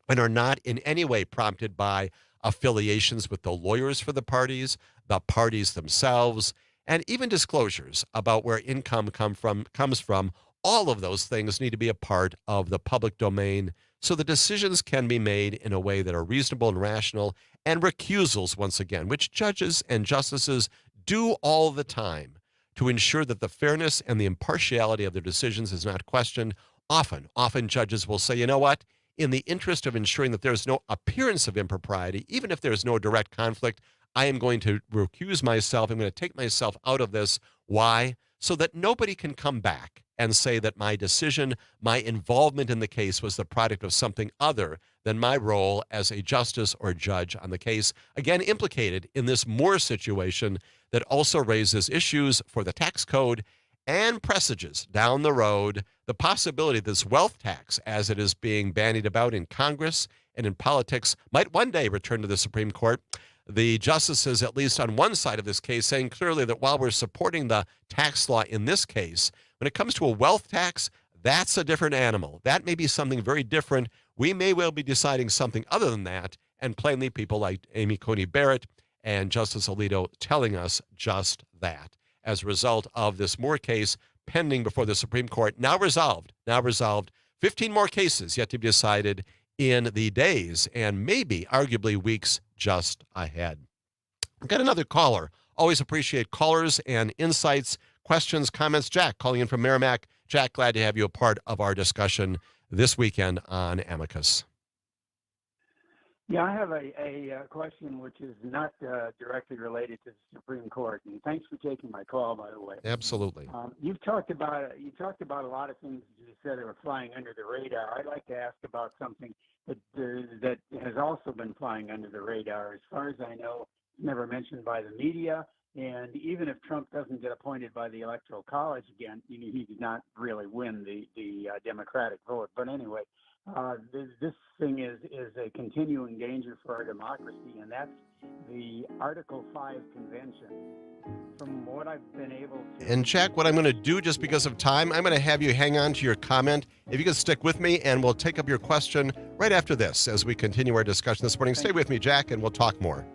and are not in any way prompted by affiliations with the lawyers for the parties themselves, and even disclosures about where income comes from. All of those things need to be a part of the public domain so the decisions can be made in a way that are reasonable and rational, and recusals, once again, which judges and justices do all the time to ensure that the fairness and the impartiality of their decisions is not questioned. Often judges will say, you know what, in the interest of ensuring that there's no appearance of impropriety, even if there's no direct conflict, I am going to recuse myself. I'm going to take myself out of this. Why? So that nobody can come back and say that my decision, my involvement in the case was the product of something other than my role as a justice or judge on the case. Again, implicated in this Moore situation that also raises issues for the tax code and presages down the road the possibility this wealth tax, as it is being bandied about in Congress and in politics, might one day return to the Supreme Court. The justices, at least on one side of this case, saying clearly that while we're supporting the tax law in this case, when it comes to a wealth tax, that's a different animal. That may be something very different. We may well be deciding something other than that, and plainly people like Amy Coney Barrett and Justice Alito telling us just that as a result of this Moore case pending before the Supreme Court, now resolved, 15 more cases yet to be decided in the days and maybe arguably weeks just ahead. We've got another caller. Always appreciate callers and insights, questions, comments. Jack calling in from Merrimack. Jack, glad to have you a part of our discussion this weekend on Amicus. Yeah, I have a question which is not directly related to the Supreme Court, and thanks for taking my call, by the way. Absolutely. You've talked about a lot of things you said that are flying under the radar. I'd like to ask about something that has also been flying under the radar. As far as I know, never mentioned by the media, and even if Trump doesn't get appointed by the Electoral College again, he did not really win the Democratic vote. But anyway. This thing is a continuing danger for our democracy, and that's the Article 5 convention. From what I've been able to... And Jack, what I'm going to do, just because of time, I'm going to have you hang on to your comment. If you can stick with me, and we'll take up your question right after this as we continue our discussion this morning. Stay with me, Jack, and we'll talk more.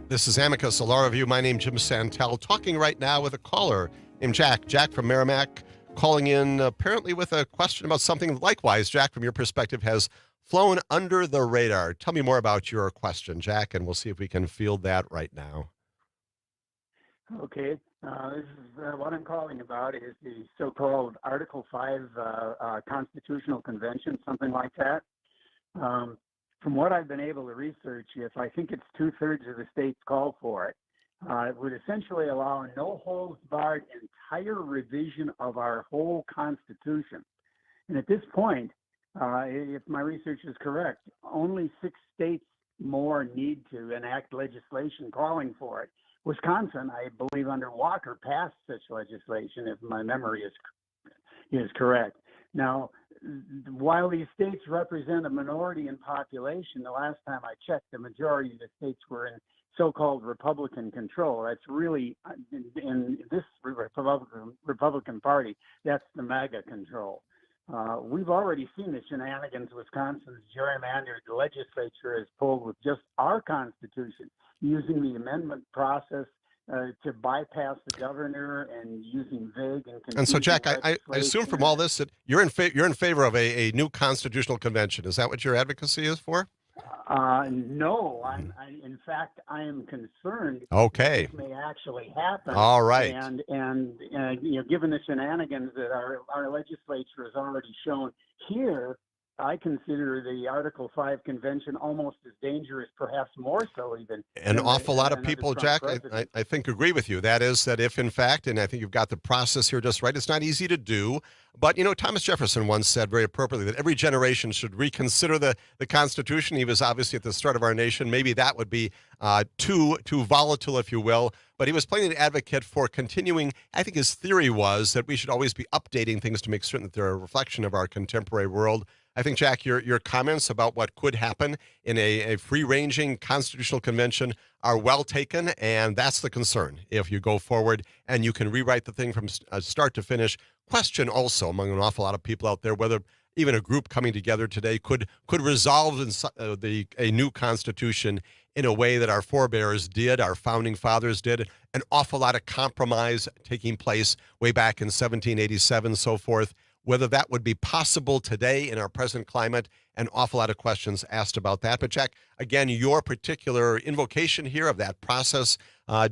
This is Amicus, a law review. My name's Jim Santelle, talking right now with a caller named Jack. Jack from Merrimack, calling in apparently with a question about something likewise, Jack, from your perspective, has flown under the radar. Tell me more about your question, Jack, and we'll see if we can field that right now. Okay. This is what I'm calling about is the so-called Article 5 Constitutional Convention, something like that. From what I've been able to research, I think it's 2/3 of the states call for it. It would essentially allow a no-holds-barred entire revision of our whole Constitution. And at this point, if my research is correct, only 6 states more need to enact legislation calling for it. Wisconsin, I believe under Walker, passed such legislation, if my memory is correct. Now, while these states represent a minority in population, the last time I checked, the majority of the states were in so-called Republican control. That's really, in this Republican Party, that's the MAGA control. We've already seen the shenanigans Wisconsin's gerrymandered legislature has pulled with just our Constitution, using the amendment process to bypass the governor and using vague and confusing. And so, Jack, I assume from all this that you're in favor of a new constitutional convention. Is that what your advocacy is for? No, in fact, I am concerned. Okay. That this may actually happen. All right. And given the shenanigans that our legislature has already shown here, I consider the Article 5 convention almost as dangerous, perhaps more so even. An awful lot of people, Jack, I think agree with you. That is that if, in fact, and I think you've got the process here just right, it's not easy to do. But, Thomas Jefferson once said very appropriately that every generation should reconsider the Constitution. He was obviously at the start of our nation. Maybe that would be too volatile, if you will. But he was plainly an advocate for continuing. I think his theory was that we should always be updating things to make certain that they're a reflection of our contemporary world. I think, Jack, your comments about what could happen in a free-ranging constitutional convention are well taken, and that's the concern. If you go forward and you can rewrite the thing from start to finish, question also among an awful lot of people out there whether even a group coming together today could resolve a new constitution in a way that our forebears did, our founding fathers did. An awful lot of compromise taking place way back in 1787, so forth. Whether that would be possible today in our present climate, an awful lot of questions asked about that. But Jack, again, your particular invocation here of that process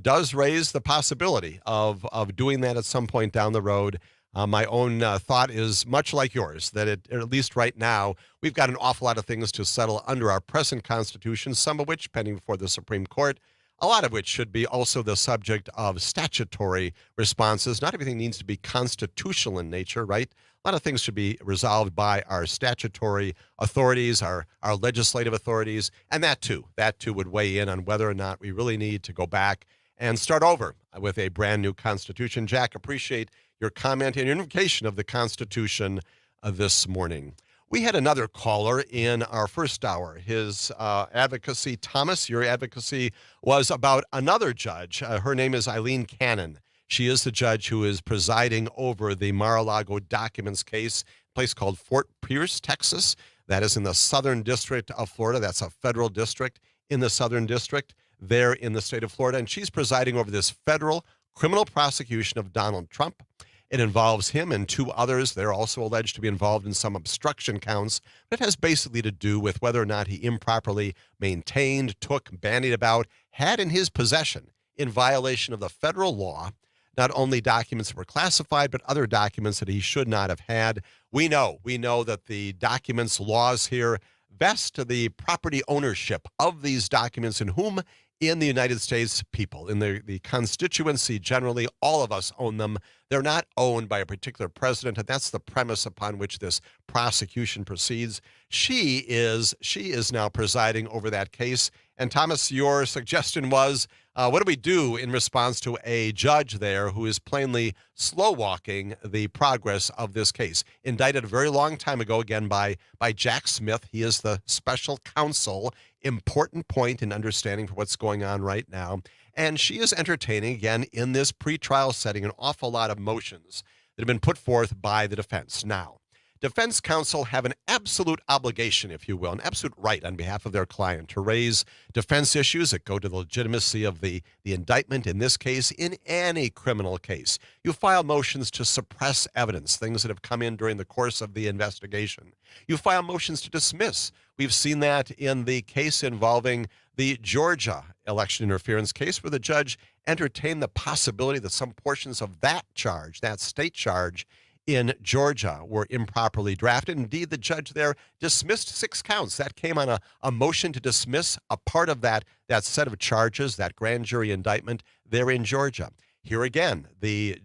does raise the possibility of doing that at some point down the road. My own thought is much like yours, that at least right now, we've got an awful lot of things to settle under our present Constitution, some of which pending before the Supreme Court, a lot of which should be also the subject of statutory responses. Not everything needs to be constitutional in nature, right? A lot of things should be resolved by our statutory authorities, our legislative authorities, and that too would weigh in on whether or not we really need to go back and start over with a brand new Constitution. Jack, appreciate your comment and your invocation of the Constitution this morning. We had another caller in our first hour. His advocacy, Thomas, your advocacy was about another judge. Her name is Eileen Cannon. She is the judge who is presiding over the Mar-a-Lago documents case, a place called Fort Pierce, Texas. That is in the Southern District of Florida. That's a federal district in the Southern District there in the state of Florida. And she's presiding over this federal criminal prosecution of Donald Trump. It involves him and 2 others. They're also alleged to be involved in some obstruction counts. But it has basically to do with whether or not he improperly maintained, took, bandied about, had in his possession, in violation of the federal law, not only documents that were classified, but other documents that he should not have had. We know that the documents laws here vest the property ownership of these documents in whom? In the United States people, in the constituency generally, all of us own them. They're not owned by a particular president, and that's the premise upon which this prosecution proceeds. She is now presiding over that case. And Thomas, your suggestion was, what do we do in response to a judge there who is plainly slow-walking the progress of this case? Indicted a very long time ago, again, by Jack Smith. He is the special counsel. Important point in understanding for what's going on right now. And she is entertaining, again, in this pretrial setting, an awful lot of motions that have been put forth by the defense. Now, defense counsel have an absolute obligation, if you will, an absolute right on behalf of their client to raise defense issues that go to the legitimacy of the indictment, in this case, in any criminal case. You file motions to suppress evidence, things that have come in during the course of the investigation. You file motions to dismiss. We've seen that in the case involving the Georgia election interference case, where the judge entertained the possibility that some portions of that charge, that state charge, in Georgia were improperly drafted. Indeed, the judge there dismissed 6 counts. That came on a motion to dismiss a part of that set of charges, that grand jury indictment. there in Georgia. Here again, the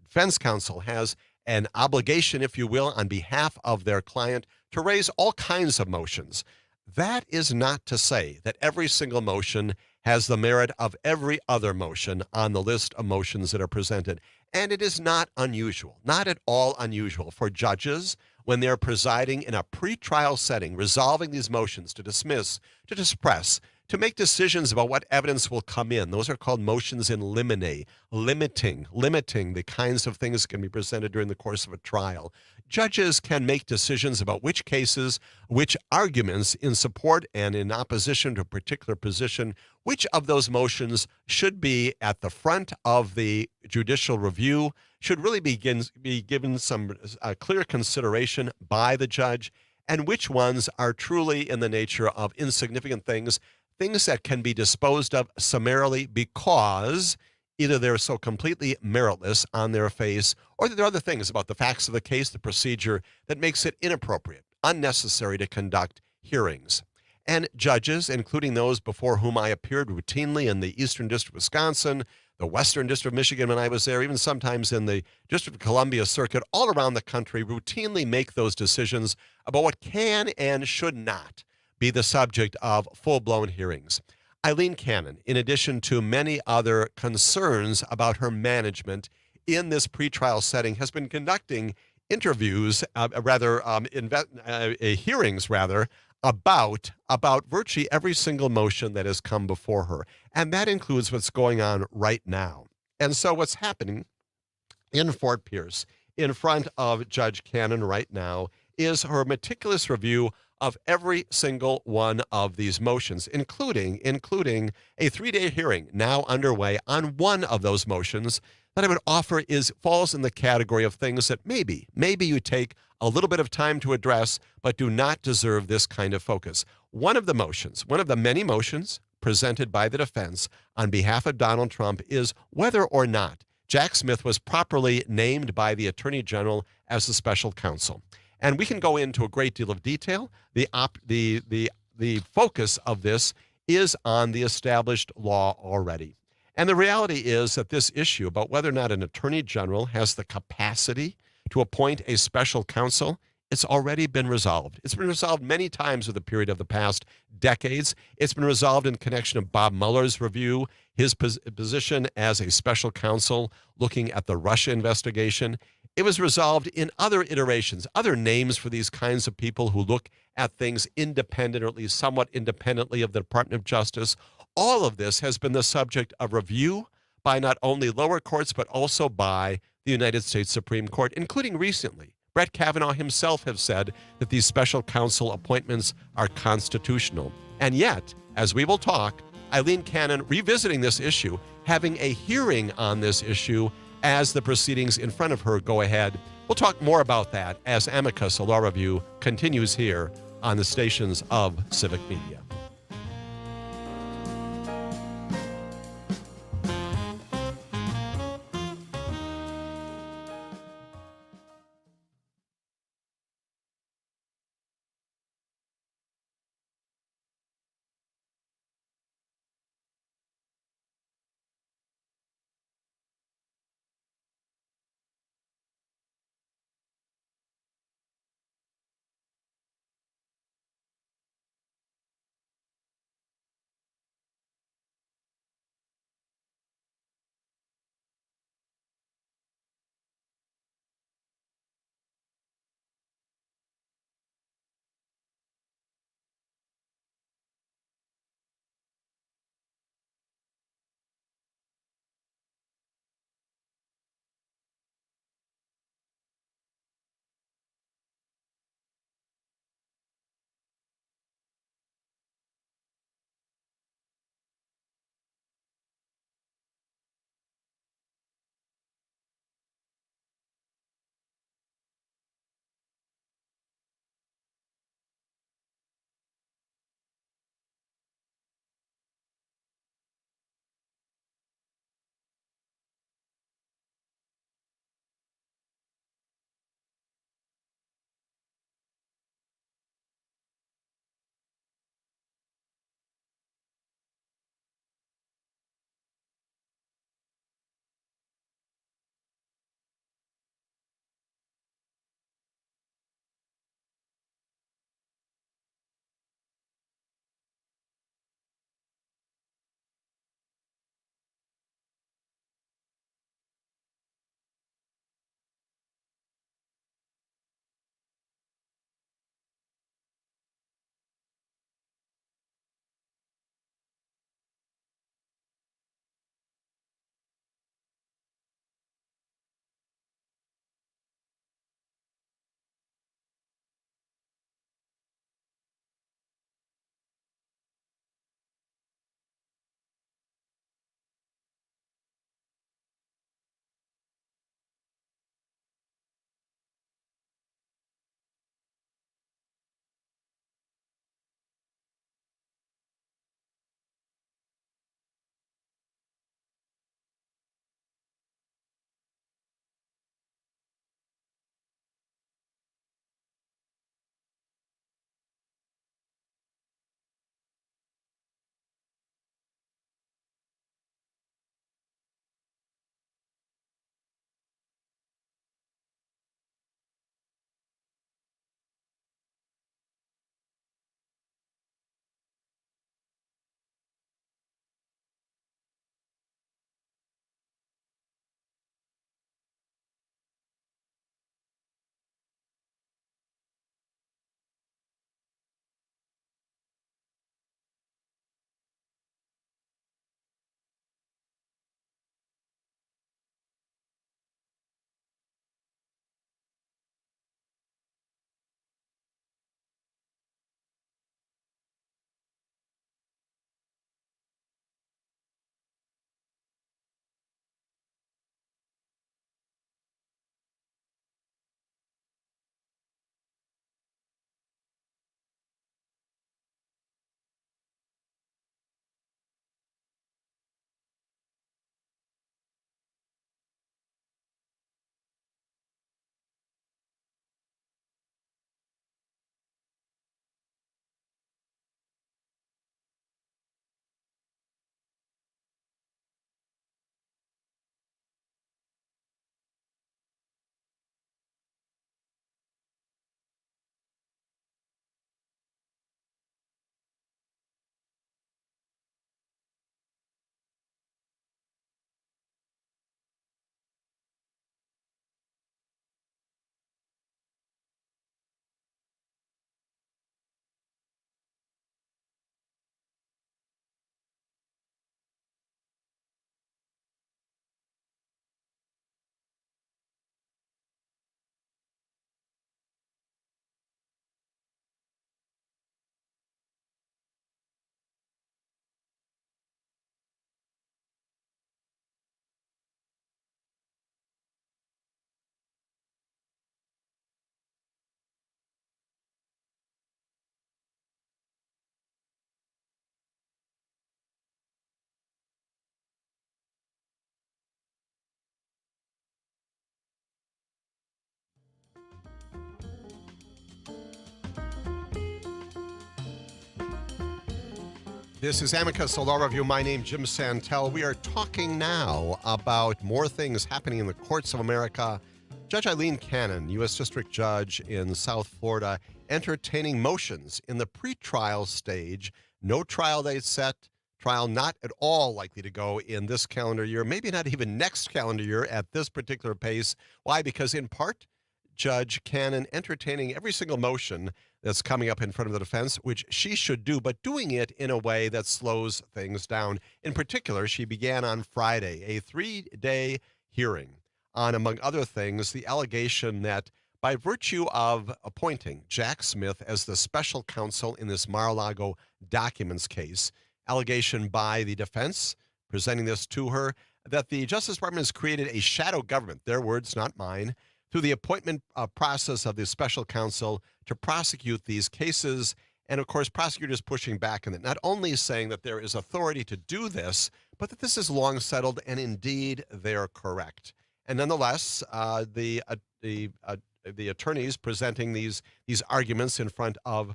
defense counsel has an obligation, if you will, on behalf of their client to raise all kinds of motions. That is not to say that every single motion has the merit of every other motion on the list of motions that are presented. And it is not unusual, not at all unusual for judges when they're presiding in a pretrial setting, resolving these motions to dismiss, to suppress, to make decisions about what evidence will come in. Those are called motions in limine, limiting the kinds of things that can be presented during the course of a trial. Judges can make decisions about which cases, which arguments in support and in opposition to a particular position, which of those motions should be at the front of the judicial review, should really be given some clear consideration by the judge, and which ones are truly in the nature of insignificant things that can be disposed of summarily because either they're so completely meritless on their face, or that there are other things about the facts of the case, the procedure, that makes it inappropriate, unnecessary to conduct hearings. And judges, including those before whom I appeared routinely in the Eastern District of Wisconsin, the Western District of Michigan when I was there, even sometimes in the District of Columbia circuit, all around the country, routinely make those decisions about what can and should not be the subject of full-blown hearings. Eileen Cannon, in addition to many other concerns about her management in this pretrial setting, has been conducting hearings about virtually every single motion that has come before her. And that includes what's going on right now. And so what's happening in Fort Pierce in front of Judge Cannon right now is her meticulous review of every single one of these motions, including a 3-day hearing now underway on one of those motions that I would offer falls in the category of things that maybe you take a little bit of time to address, but do not deserve this kind of focus. One of the many motions presented by the defense on behalf of Donald Trump is whether or not Jack Smith was properly named by the Attorney General as the special counsel. And we can go into a great deal of detail. The focus of this is on the established law already. And the reality is that this issue about whether or not an attorney general has the capacity to appoint a special counsel, it's already been resolved. It's been resolved many times over the period of the past decades. It's been resolved in connection of Bob Mueller's review, his position as a special counsel looking at the Russia investigation. It was resolved in other iterations, other names for these kinds of people who look at things independent, or at least somewhat independently of the Department of Justice. All of this has been the subject of review by not only lower courts, but also by the United States Supreme Court, including recently. Brett Kavanaugh himself has said that these special counsel appointments are constitutional. And yet, as we will talk, Eileen Cannon revisiting this issue, having a hearing on this issue as the proceedings in front of her go ahead. We'll talk more about that as Amicus, a law review, continues here on the stations of Civic Media. This is Amicus, a law review. My name is Jim Santelle. We are talking now about more things happening in the courts of America. Judge Eileen Cannon, U.S. District Judge in South Florida, entertaining motions in the pretrial stage. No trial date set. Trial not at all likely to go in this calendar year, maybe not even next calendar year at this particular pace. Why? Because in part, Judge Cannon entertaining every single motion that's coming up in front of the defense, which she should do, but doing it in a way that slows things down. In particular, she began on Friday a 3-day hearing on, among other things, the allegation that by virtue of appointing Jack Smith as the special counsel in this Mar-a-Lago documents case, allegation by the defense, presenting this to her, that the Justice Department has created a shadow government, their words, not mine, through the appointment process of the special counsel to prosecute these cases. And of course, prosecutors pushing back on it, not only saying that there is authority to do this, but that this is long settled, and indeed they're correct. And nonetheless, the attorneys presenting these arguments in front of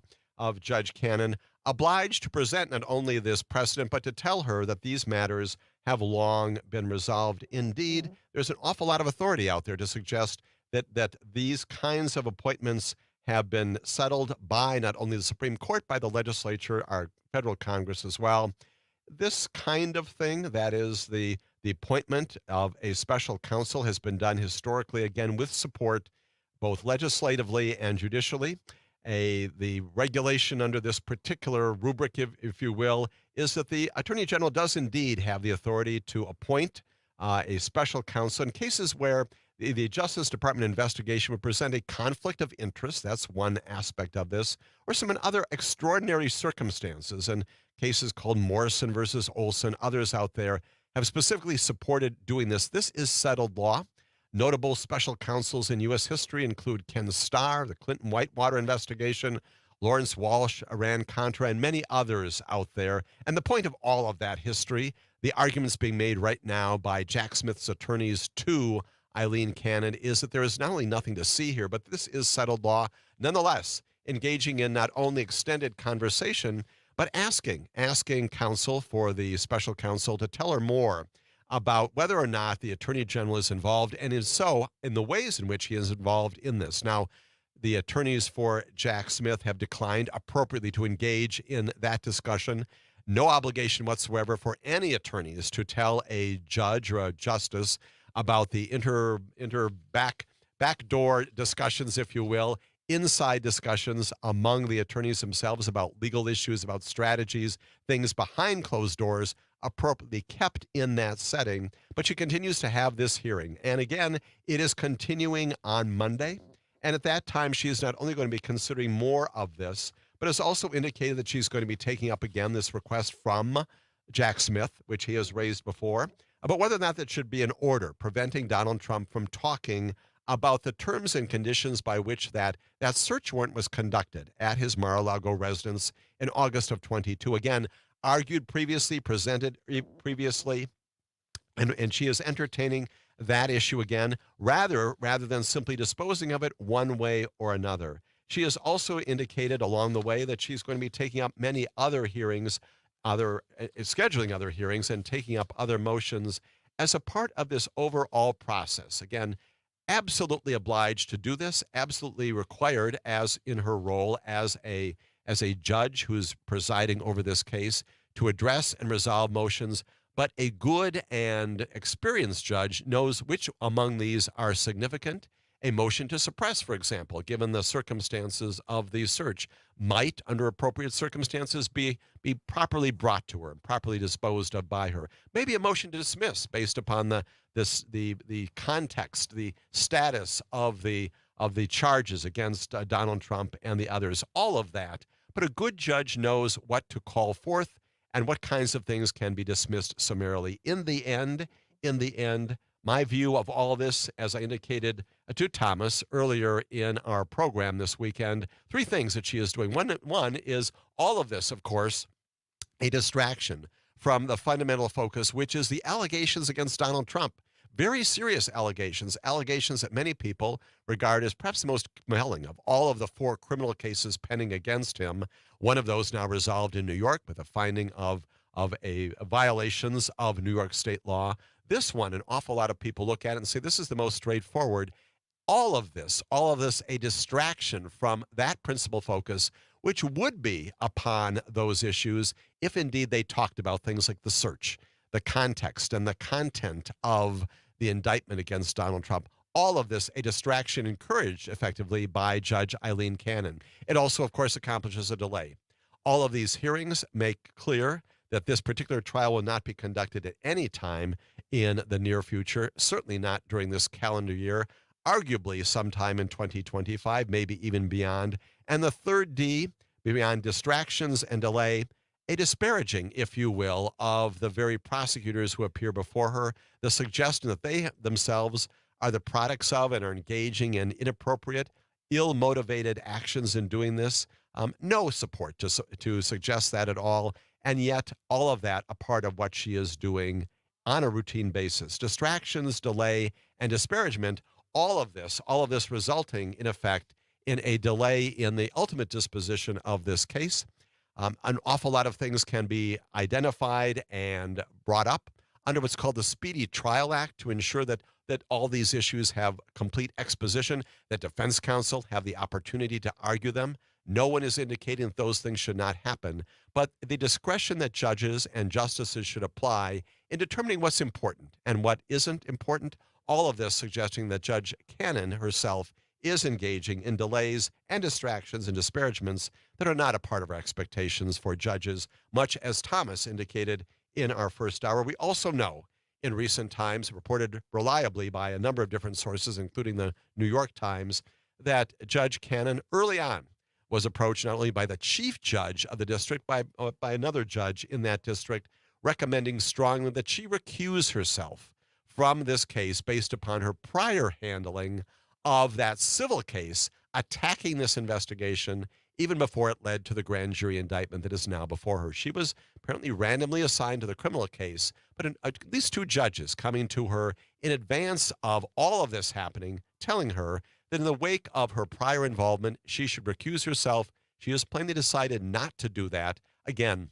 Judge Cannon obliged to present not only this precedent, but to tell her that these matters have long been resolved. Indeed, there's an awful lot of authority out there to suggest that these kinds of appointments have been settled by not only the Supreme Court, by the legislature, our federal Congress as well. This kind of thing, that is the appointment of a special counsel, has been done historically, again, with support both legislatively and judicially. The regulation under this particular rubric, if you will, is that the Attorney General does indeed have the authority to appoint a special counsel in cases where the Justice Department investigation would present a conflict of interest. That's one aspect of this, or some other extraordinary circumstances. And cases called Morrison versus Olson, others out there have specifically supported doing this. This is settled law. Notable special counsels in U.S. history include Ken Starr, the Clinton Whitewater investigation, Lawrence Walsh, Iran-Contra, and many others out there. And the point of all of that history, the arguments being made right now by Jack Smith's attorneys to Eileen Cannon, is that there is not only nothing to see here, but this is settled law. Nonetheless, engaging in not only extended conversation, but asking counsel for the special counsel to tell her more about whether or not the Attorney General is involved, and if so, in the ways in which he is involved in this. Now, the attorneys for Jack Smith have declined appropriately to engage in that discussion. No obligation whatsoever for any attorneys to tell a judge or a justice about the backdoor discussions, if you will, inside discussions among the attorneys themselves about legal issues, about strategies, things behind closed doors, appropriately kept in that setting. But she continues to have this hearing. And again, it is continuing on Monday. And at that time, she is not only going to be considering more of this, but has also indicated that she's going to be taking up again this request from Jack Smith, which he has raised before, about whether or not that should be an order preventing Donald Trump from talking about the terms and conditions by which that search warrant was conducted at his Mar-a-Lago residence in August of 22. Again, argued previously, presented previously, and she is entertaining that issue again, rather than simply disposing of it one way or another. She has also indicated along the way that she's going to be taking up many other hearings, scheduling other hearings and taking up other motions as a part of this overall process. Again, absolutely obliged to do this, absolutely required as in her role as a judge who's presiding over this case to address and resolve motions. But a good and experienced judge knows which among these are significant. A motion to suppress, for example, given the circumstances of the search, might, under appropriate circumstances, be properly brought to her, properly disposed of by her. Maybe a motion to dismiss based upon the context, the status of the charges against Donald Trump and the others. All of that. But a good judge knows what to call forth and what kinds of things can be dismissed summarily. In the end, my view of all of this, as I indicated to Thomas earlier in our program this weekend, three things that she is doing. One is all of this, of course, a distraction from the fundamental focus, which is the allegations against Donald Trump. very serious allegations that many people regard as perhaps the most compelling of all of the 4 criminal cases pending against him. One of those now resolved in New York with a finding of violations of New York state law. This one, an awful lot of people look at it and say this is the most straightforward. All of this, a distraction from that principal focus, which would be upon those issues if indeed they talked about things like the search, the context, and the content of the indictment against Donald Trump. All of this, a distraction encouraged effectively by Judge Eileen Cannon. It also, of course, accomplishes a delay. All of these hearings make clear that this particular trial will not be conducted at any time in the near future, certainly not during this calendar year, arguably sometime in 2025, maybe even beyond. And the third D, beyond distractions and delay, a disparaging, if you will, of the very prosecutors who appear before her, the suggestion that they themselves are the products of and are engaging in inappropriate, ill-motivated actions in doing this. No support to suggest that at all, and yet all of that a part of what she is doing on a routine basis. Distractions, delay, and disparagement, all of this resulting, in effect, in a delay in the ultimate disposition of this case. An awful lot of things can be identified and brought up under what's called the Speedy Trial Act to ensure that all these issues have complete exposition, that defense counsel have the opportunity to argue them. No one is indicating that those things should not happen, but the discretion that judges and justices should apply in determining what's important and what isn't important, all of this suggesting that Judge Cannon herself is engaging in delays and distractions and disparagements that are not a part of our expectations for judges, much as Thomas indicated in our first hour. We also know in recent times, reported reliably by a number of different sources, including the New York Times, that Judge Cannon early on was approached not only by the chief judge of the district, by another judge in that district, recommending strongly that she recuse herself from this case based upon her prior handling of that civil case attacking this investigation even before it led to the grand jury indictment that is now before her. She was apparently randomly assigned to the criminal case, but at least 2 judges coming to her in advance of all of this happening, telling her that in the wake of her prior involvement, she should recuse herself. She has plainly decided not to do that. Again,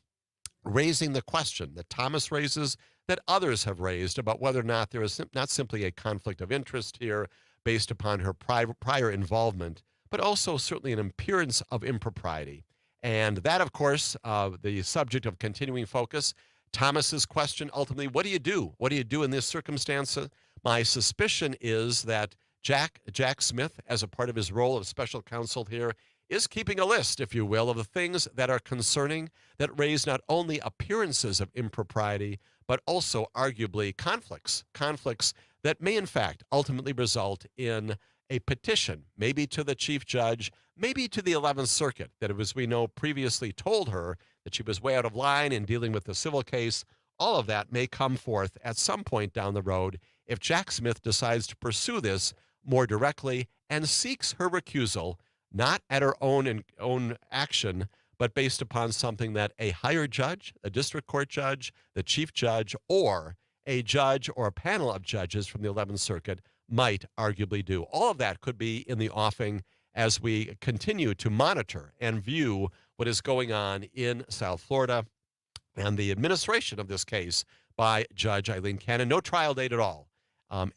raising the question that Thomas raises, that others have raised about whether or not there is not simply a conflict of interest here based upon her prior involvement, but also certainly an appearance of impropriety. And that, of course, the subject of continuing focus, Thomas's question, ultimately, what do you do? What do you do in this circumstance? My suspicion is that Jack Smith, as a part of his role of special counsel here, is keeping a list, if you will, of the things that are concerning, that raise not only appearances of impropriety, but also arguably conflicts that may in fact ultimately result in a petition, maybe to the chief judge, maybe to the 11th Circuit, that it was, we know, previously told her that she was way out of line in dealing with the civil case. All of that may come forth at some point down the road if Jack Smith decides to pursue this more directly and seeks her recusal, not at her own action, but based upon something that a higher judge, a district court judge, the chief judge, or a judge or a panel of judges from the 11th Circuit might arguably do. All of that could be in the offing as we continue to monitor and view what is going on in South Florida and the administration of this case by Judge Eileen Cannon. No trial date at all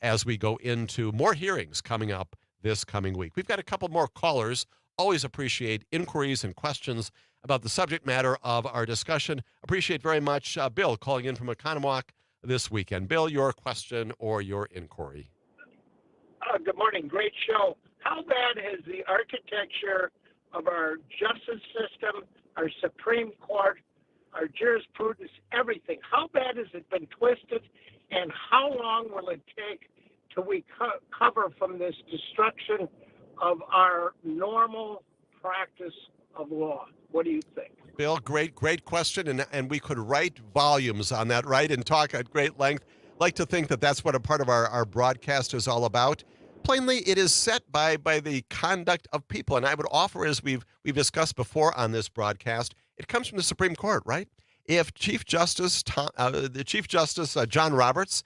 as we go into more hearings coming up this coming week. We've got a couple more callers. Always appreciate inquiries and questions about the subject matter of our discussion. Appreciate very much Bill calling in from Oconomowoc this weekend. Bill, your question or your inquiry. Good morning. Great show. How bad has the architecture of our justice system, our Supreme Court, our jurisprudence, everything, how bad has it been twisted, and how long will it take till we recover from this destruction of our normal practice of law? What do you think? Bill, great question, and we could write volumes on that, right, and talk at great length. Like to think that that's what a part of our broadcast is all about. Plainly, it is set by the conduct of people, and I would offer, as we've discussed before on this broadcast, it comes from the Supreme Court, right? If Chief Justice John Roberts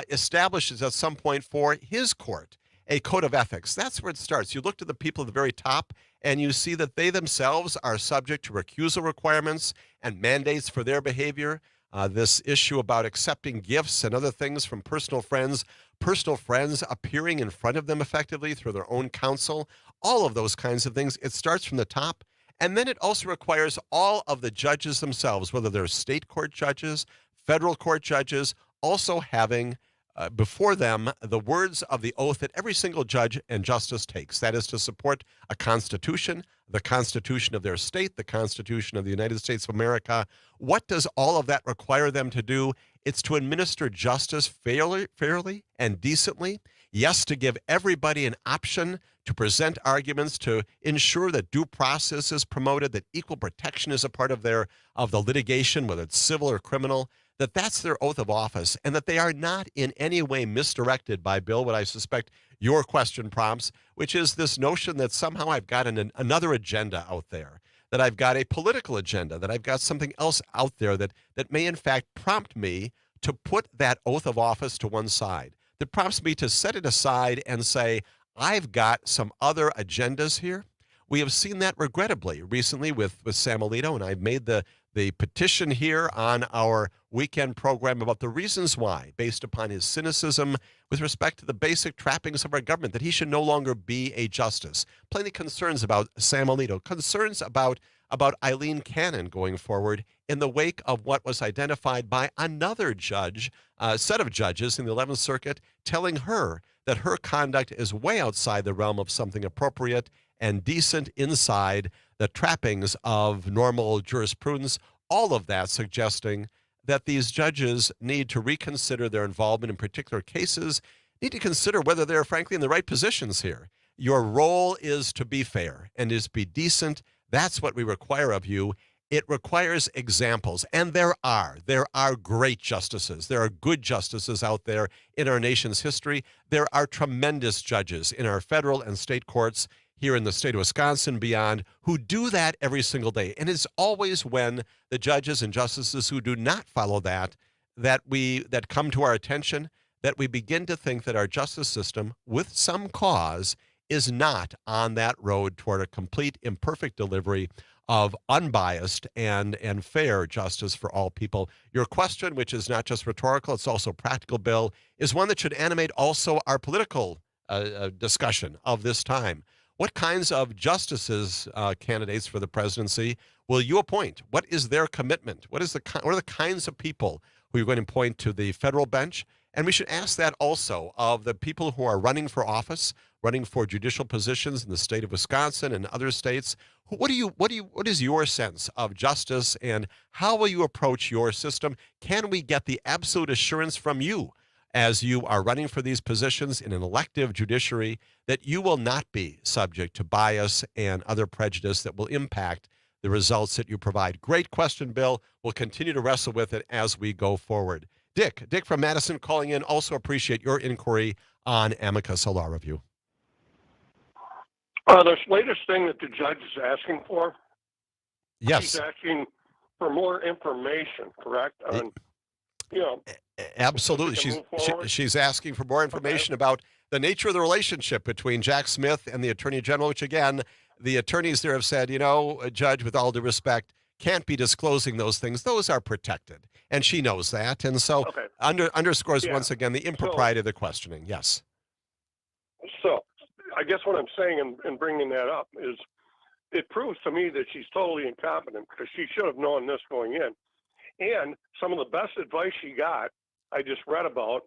establishes at some point for his court a code of ethics. That's where it starts. You look to the people at the very top, and you see that they themselves are subject to recusal requirements and mandates for their behavior. This issue about accepting gifts and other things from personal friends appearing in front of them effectively through their own counsel, all of those kinds of things. It starts from the top. And then it also requires all of the judges themselves, whether they're state court judges, federal court judges, also having before them the words of the oath that every single judge and justice takes. That is to support a constitution, the constitution of their state, the constitution of the United States of America. What does all of that require them to do? It's to administer justice fairly and decently. Yes, to give everybody an option to present arguments, to ensure that due process is promoted, that equal protection is a part of the litigation, whether it's civil or criminal, that's their oath of office, and that they are not in any way misdirected by, Bill, what I suspect your question prompts, which is this notion that somehow I've got another agenda out there, that I've got a political agenda, that I've got something else out there that may in fact prompt me to put that oath of office to one side, that prompts me to set it aside and say, I've got some other agendas here. We have seen that regrettably recently with Sam Alito, and I've made the petition here on our weekend program about the reasons why, based upon his cynicism with respect to the basic trappings of our government, that he should no longer be a justice. Plenty concerns about Sam Alito, concerns about Eileen Cannon going forward in the wake of what was identified by another judge, set of judges in the 11th Circuit, telling her that her conduct is way outside the realm of something appropriate and decent inside the trappings of normal jurisprudence, all of that suggesting that these judges need to reconsider their involvement in particular cases, need to consider whether they're frankly in the right positions here. Your role is to be fair and is to be decent. That's what we require of you. It requires examples, and there are great justices. There are good justices out there in our nation's history. There are tremendous judges in our federal and state courts here in the state of Wisconsin, beyond, who do that every single day. And it's always when the judges and justices who do not follow that come to our attention, that we begin to think that our justice system, with some cause, is not on that road toward a complete, imperfect delivery of unbiased and fair justice for all people. Your question, which is not just rhetorical, it's also practical, Bill, is one that should animate also our political discussion of this time. What kinds of justices, candidates for the presidency, will you appoint? What is their commitment? What are the kinds of people who you're going to appoint to the federal bench? And we should ask that also of the people who are running for office, running for judicial positions in the state of Wisconsin and other states. What is your sense of justice, and how will you approach your system? Can we get the absolute assurance from you, as you are running for these positions in an elective judiciary, that you will not be subject to bias and other prejudice that will impact the results that you provide? Great question, Bill. We'll continue to wrestle with it as we go forward. Dick from Madison calling in. Also appreciate your inquiry on Amicus, a law review. This latest thing that the judge is asking for, yes, she's asking for more information, correct? On, absolutely. She's asking for more information about the nature of the relationship between Jack Smith and the Attorney General, which again, the attorneys there have said, Judge, with all due respect, can't be disclosing those things. Those are protected. And she knows that. And so underscores once again the impropriety of the questioning. Yes. So I guess what I'm saying in bringing that up is it proves to me that she's totally incompetent, because she should have known this going in. And some of the best advice she got, I just read about,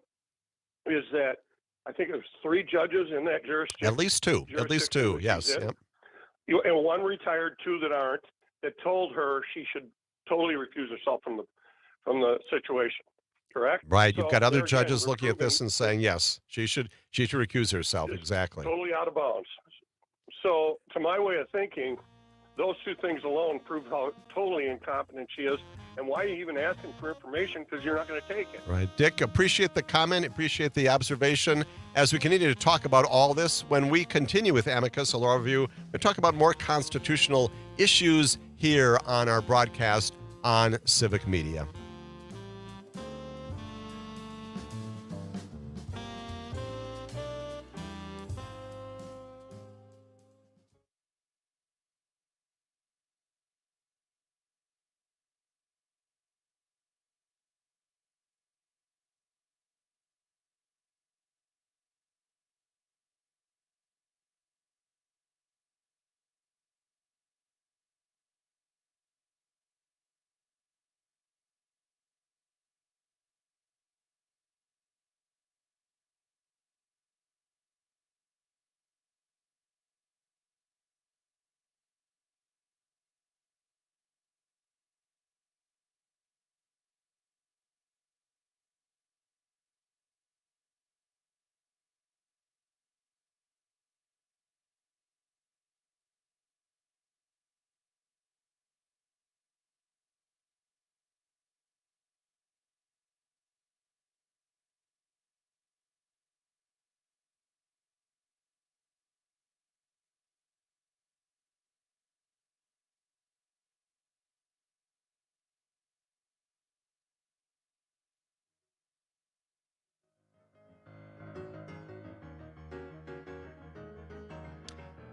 is that I think it was 3 judges in that jurisdiction. At least two, yes. Yep. And 1 retired, 2 that aren't, that told her she should totally recuse herself from the situation. Correct? Right. You've got other judges looking at this and saying, yes, she should recuse herself. Exactly. Totally out of bounds. So to my way of thinking, those 2 things alone prove how totally incompetent she is, and why are you even asking for information, because you're not going to take it. Right. Dick, appreciate the comment, appreciate the observation. As we continue to talk about all this, when we continue with Amicus, a law review, we talk about more constitutional issues here on our broadcast on Civic Media.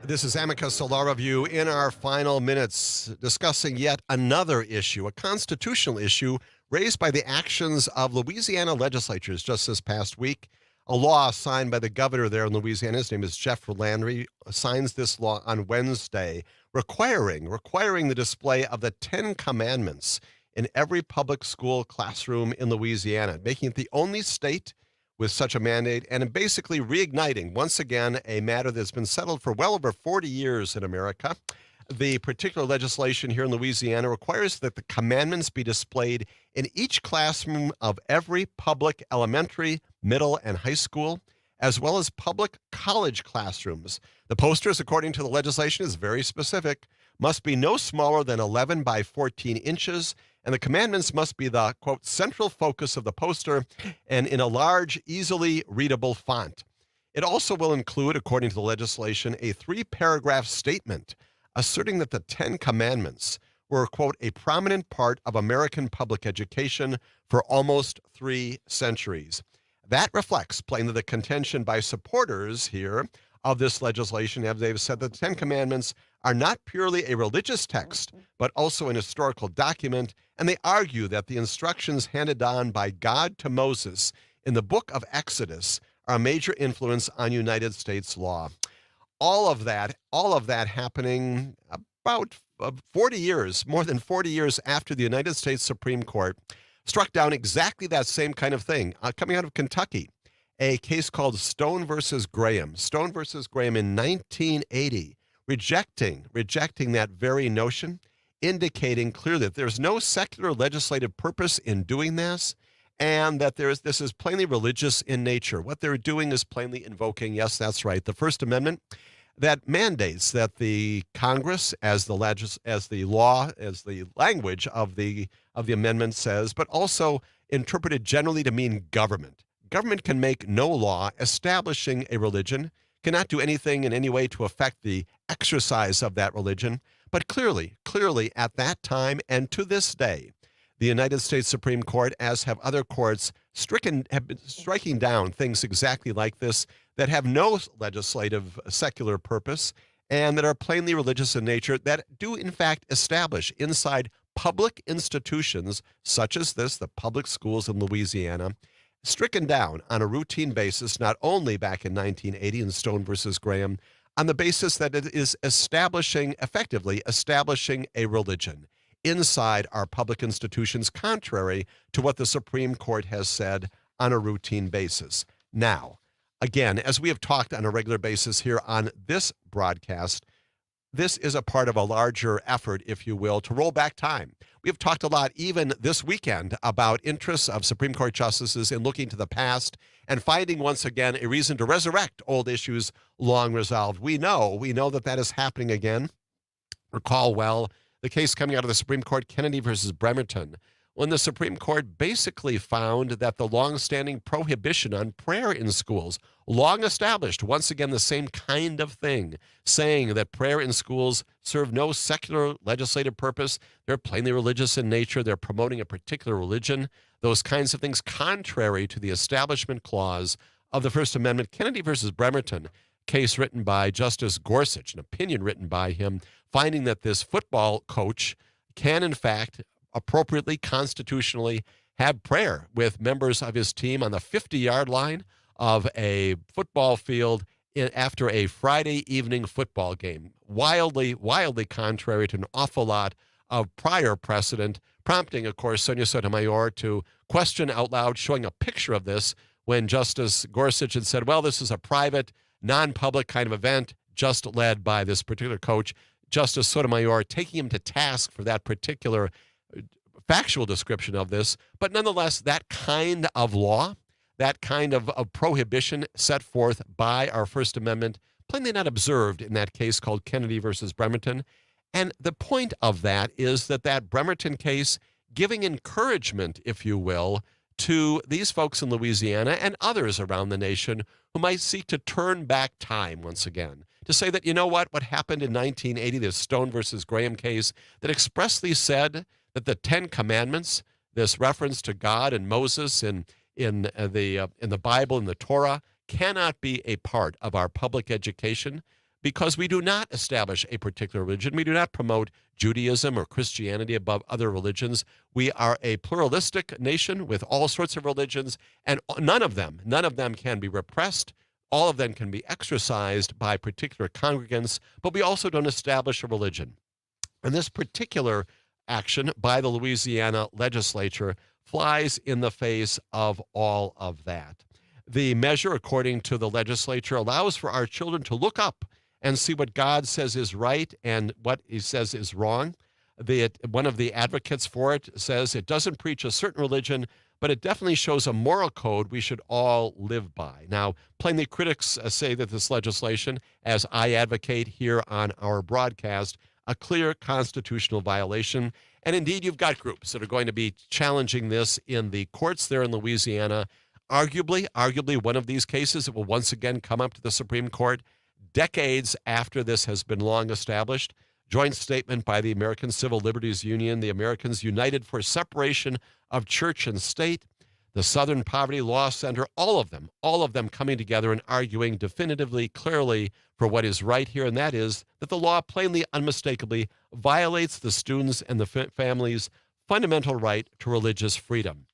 This is Amicus, a law review, in our final minutes, discussing yet another issue, a constitutional issue raised by the actions of Louisiana legislatures just this past week. A law signed by the governor there in Louisiana, his name is Jeff Landry, signs this law on Wednesday, requiring the display of the 10 Commandments in every public school classroom in Louisiana, making it the only state with such a mandate, and basically reigniting, once again, a matter that's been settled for well over 40 years in America. The particular legislation here in Louisiana requires that the commandments be displayed in each classroom of every public elementary, middle, and high school, as well as public college classrooms. The posters, according to the legislation, is very specific, must be no smaller than 11 by 14 inches, and the commandments must be the, quote, central focus of the poster and in a large, easily readable font. It also will include, according to the legislation, a 3-paragraph statement asserting that the 10 Commandments were, quote, a prominent part of American public education for almost 3 centuries. That reflects plainly the contention by supporters here of this legislation, as they've said that the 10 Commandments are not purely a religious text, but also an historical document, and they argue that the instructions handed down by God to Moses in the book of Exodus are a major influence on United States law. All of that happening about 40 years, more than 40 years after the United States Supreme Court struck down exactly that same kind of thing, coming out of Kentucky, a case called Stone versus Graham. Stone versus Graham in 1980, rejecting that very notion, indicating clearly that there's no secular legislative purpose in doing this, and that this is plainly religious in nature. What they're doing is plainly invoking, yes, that's right, the First Amendment that mandates that the Congress, as the language of the amendment says, but also interpreted generally to mean government. Government can make no law establishing a religion, cannot do anything in any way to affect the exercise of that religion, but clearly at that time and to this day, the United States Supreme Court, as have other courts, have been striking down things exactly like this that have no legislative secular purpose and that are plainly religious in nature, that do in fact establish inside public institutions such as this, the public schools in Louisiana, stricken down on a routine basis, not only back in 1980 in Stone versus Graham, on the basis that it is effectively establishing a religion inside our public institutions, contrary to what the Supreme Court has said on a routine basis. Now, again, as we have talked on a regular basis here on this broadcast, this is a part of a larger effort, if you will, to roll back time. We have talked a lot, even this weekend, about interests of Supreme Court justices in looking to the past and finding once again a reason to resurrect old issues long resolved. We know that is happening again. Recall well the case coming out of the Supreme Court, Kennedy versus Bremerton, when the Supreme Court basically found that the long-standing prohibition on prayer in schools, long established, once again the same kind of thing, saying that prayer in schools serve no secular legislative purpose, they're plainly religious in nature, they're promoting a particular religion, those kinds of things contrary to the Establishment Clause of the First Amendment. Kennedy versus Bremerton, case written by Justice Gorsuch, an opinion written by him, finding that this football coach can in fact appropriately, constitutionally, have prayer with members of his team on the 50-yard line of a football field after a Friday evening football game. Wildly contrary to an awful lot of prior precedent, prompting, of course, Sonia Sotomayor to question out loud, showing a picture of this when Justice Gorsuch had said, well, this is a private, non-public kind of event just led by this particular coach. Justice Sotomayor taking him to task for that particular factual description of this, but nonetheless, that kind of law, that kind of prohibition set forth by our First Amendment, plainly not observed in that case called Kennedy versus Bremerton. And the point of that is that Bremerton case giving encouragement, if you will, to these folks in Louisiana and others around the nation who might seek to turn back time once again, to say that, you know what happened in 1980, this Stone versus Graham case that expressly said that the 10 Commandments, this reference to God and Moses in the Bible and the Torah, cannot be a part of our public education, because we do not establish a particular religion. We do not promote Judaism or Christianity above other religions. We are a pluralistic nation with all sorts of religions, and none of them can be repressed. All of them can be exercised by particular congregants, but we also don't establish a religion. And this particular action by the Louisiana legislature flies in the face of all of that. The measure, according to the legislature, allows for our children to look up and see what God says is right and what he says is wrong. One of the advocates for it says it doesn't preach a certain religion, but it definitely shows a moral code we should all live by. Now, plainly, critics say that this legislation, as I advocate here on our broadcast, a clear constitutional violation. And indeed, you've got groups that are going to be challenging this in the courts there in Louisiana. Arguably, one of these cases, it will once again come up to the Supreme Court decades after this has been long established. Joint statement by the American Civil Liberties Union, the Americans United for Separation of Church and State, the Southern Poverty Law Center, all of them coming together and arguing definitively, clearly for what is right here, and that is that the law plainly, unmistakably violates the students' and the families' fundamental right to religious freedom.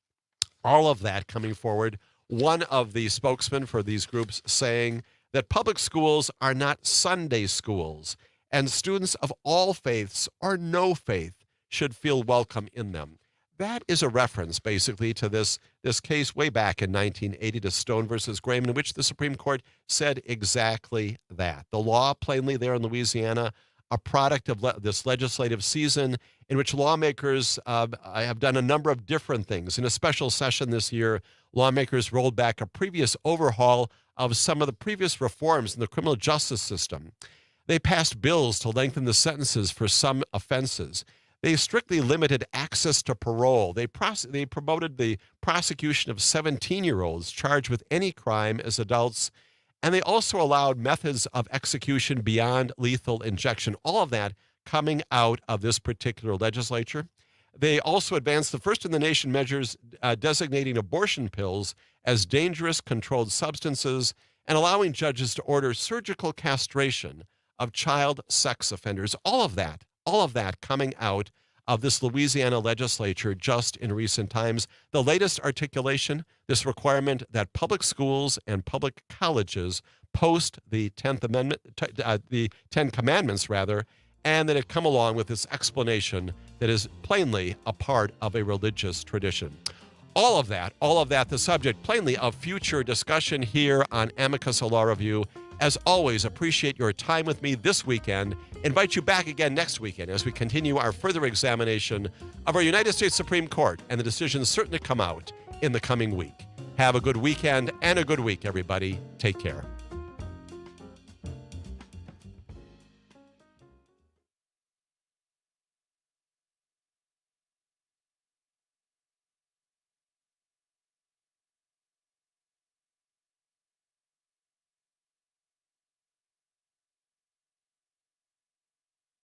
All of that coming forward. One of the spokesmen for these groups saying that public schools are not Sunday schools, and students of all faiths or no faith should feel welcome in them. That is a reference, basically, to this case way back in 1980 to Stone versus Graham, in which the Supreme Court said exactly that. The law, plainly there in Louisiana, a product of this legislative season in which lawmakers have done a number of different things. In a special session this year, lawmakers rolled back a previous overhaul of some of the previous reforms in the criminal justice system. They passed bills to lengthen the sentences for some offenses. They strictly limited access to parole. They promoted the prosecution of 17-year-olds charged with any crime as adults. And they also allowed methods of execution beyond lethal injection. All of that coming out of this particular legislature. They also advanced the first in the nation measures designating abortion pills as dangerous controlled substances and allowing judges to order surgical castration of child sex offenders. All of that coming out of this Louisiana legislature just in recent times. The latest articulation, this requirement that public schools and public colleges post the 10th Amendment, the 10 Commandments rather, and that it come along with this explanation that is plainly a part of a religious tradition. All of that, the subject plainly of future discussion here on Amicus, a Law Review. As always, appreciate your time with me this weekend. Invite you back again next weekend as we continue our further examination of our United States Supreme Court and the decisions certain to come out in the coming week. Have a good weekend and a good week, everybody. Take care.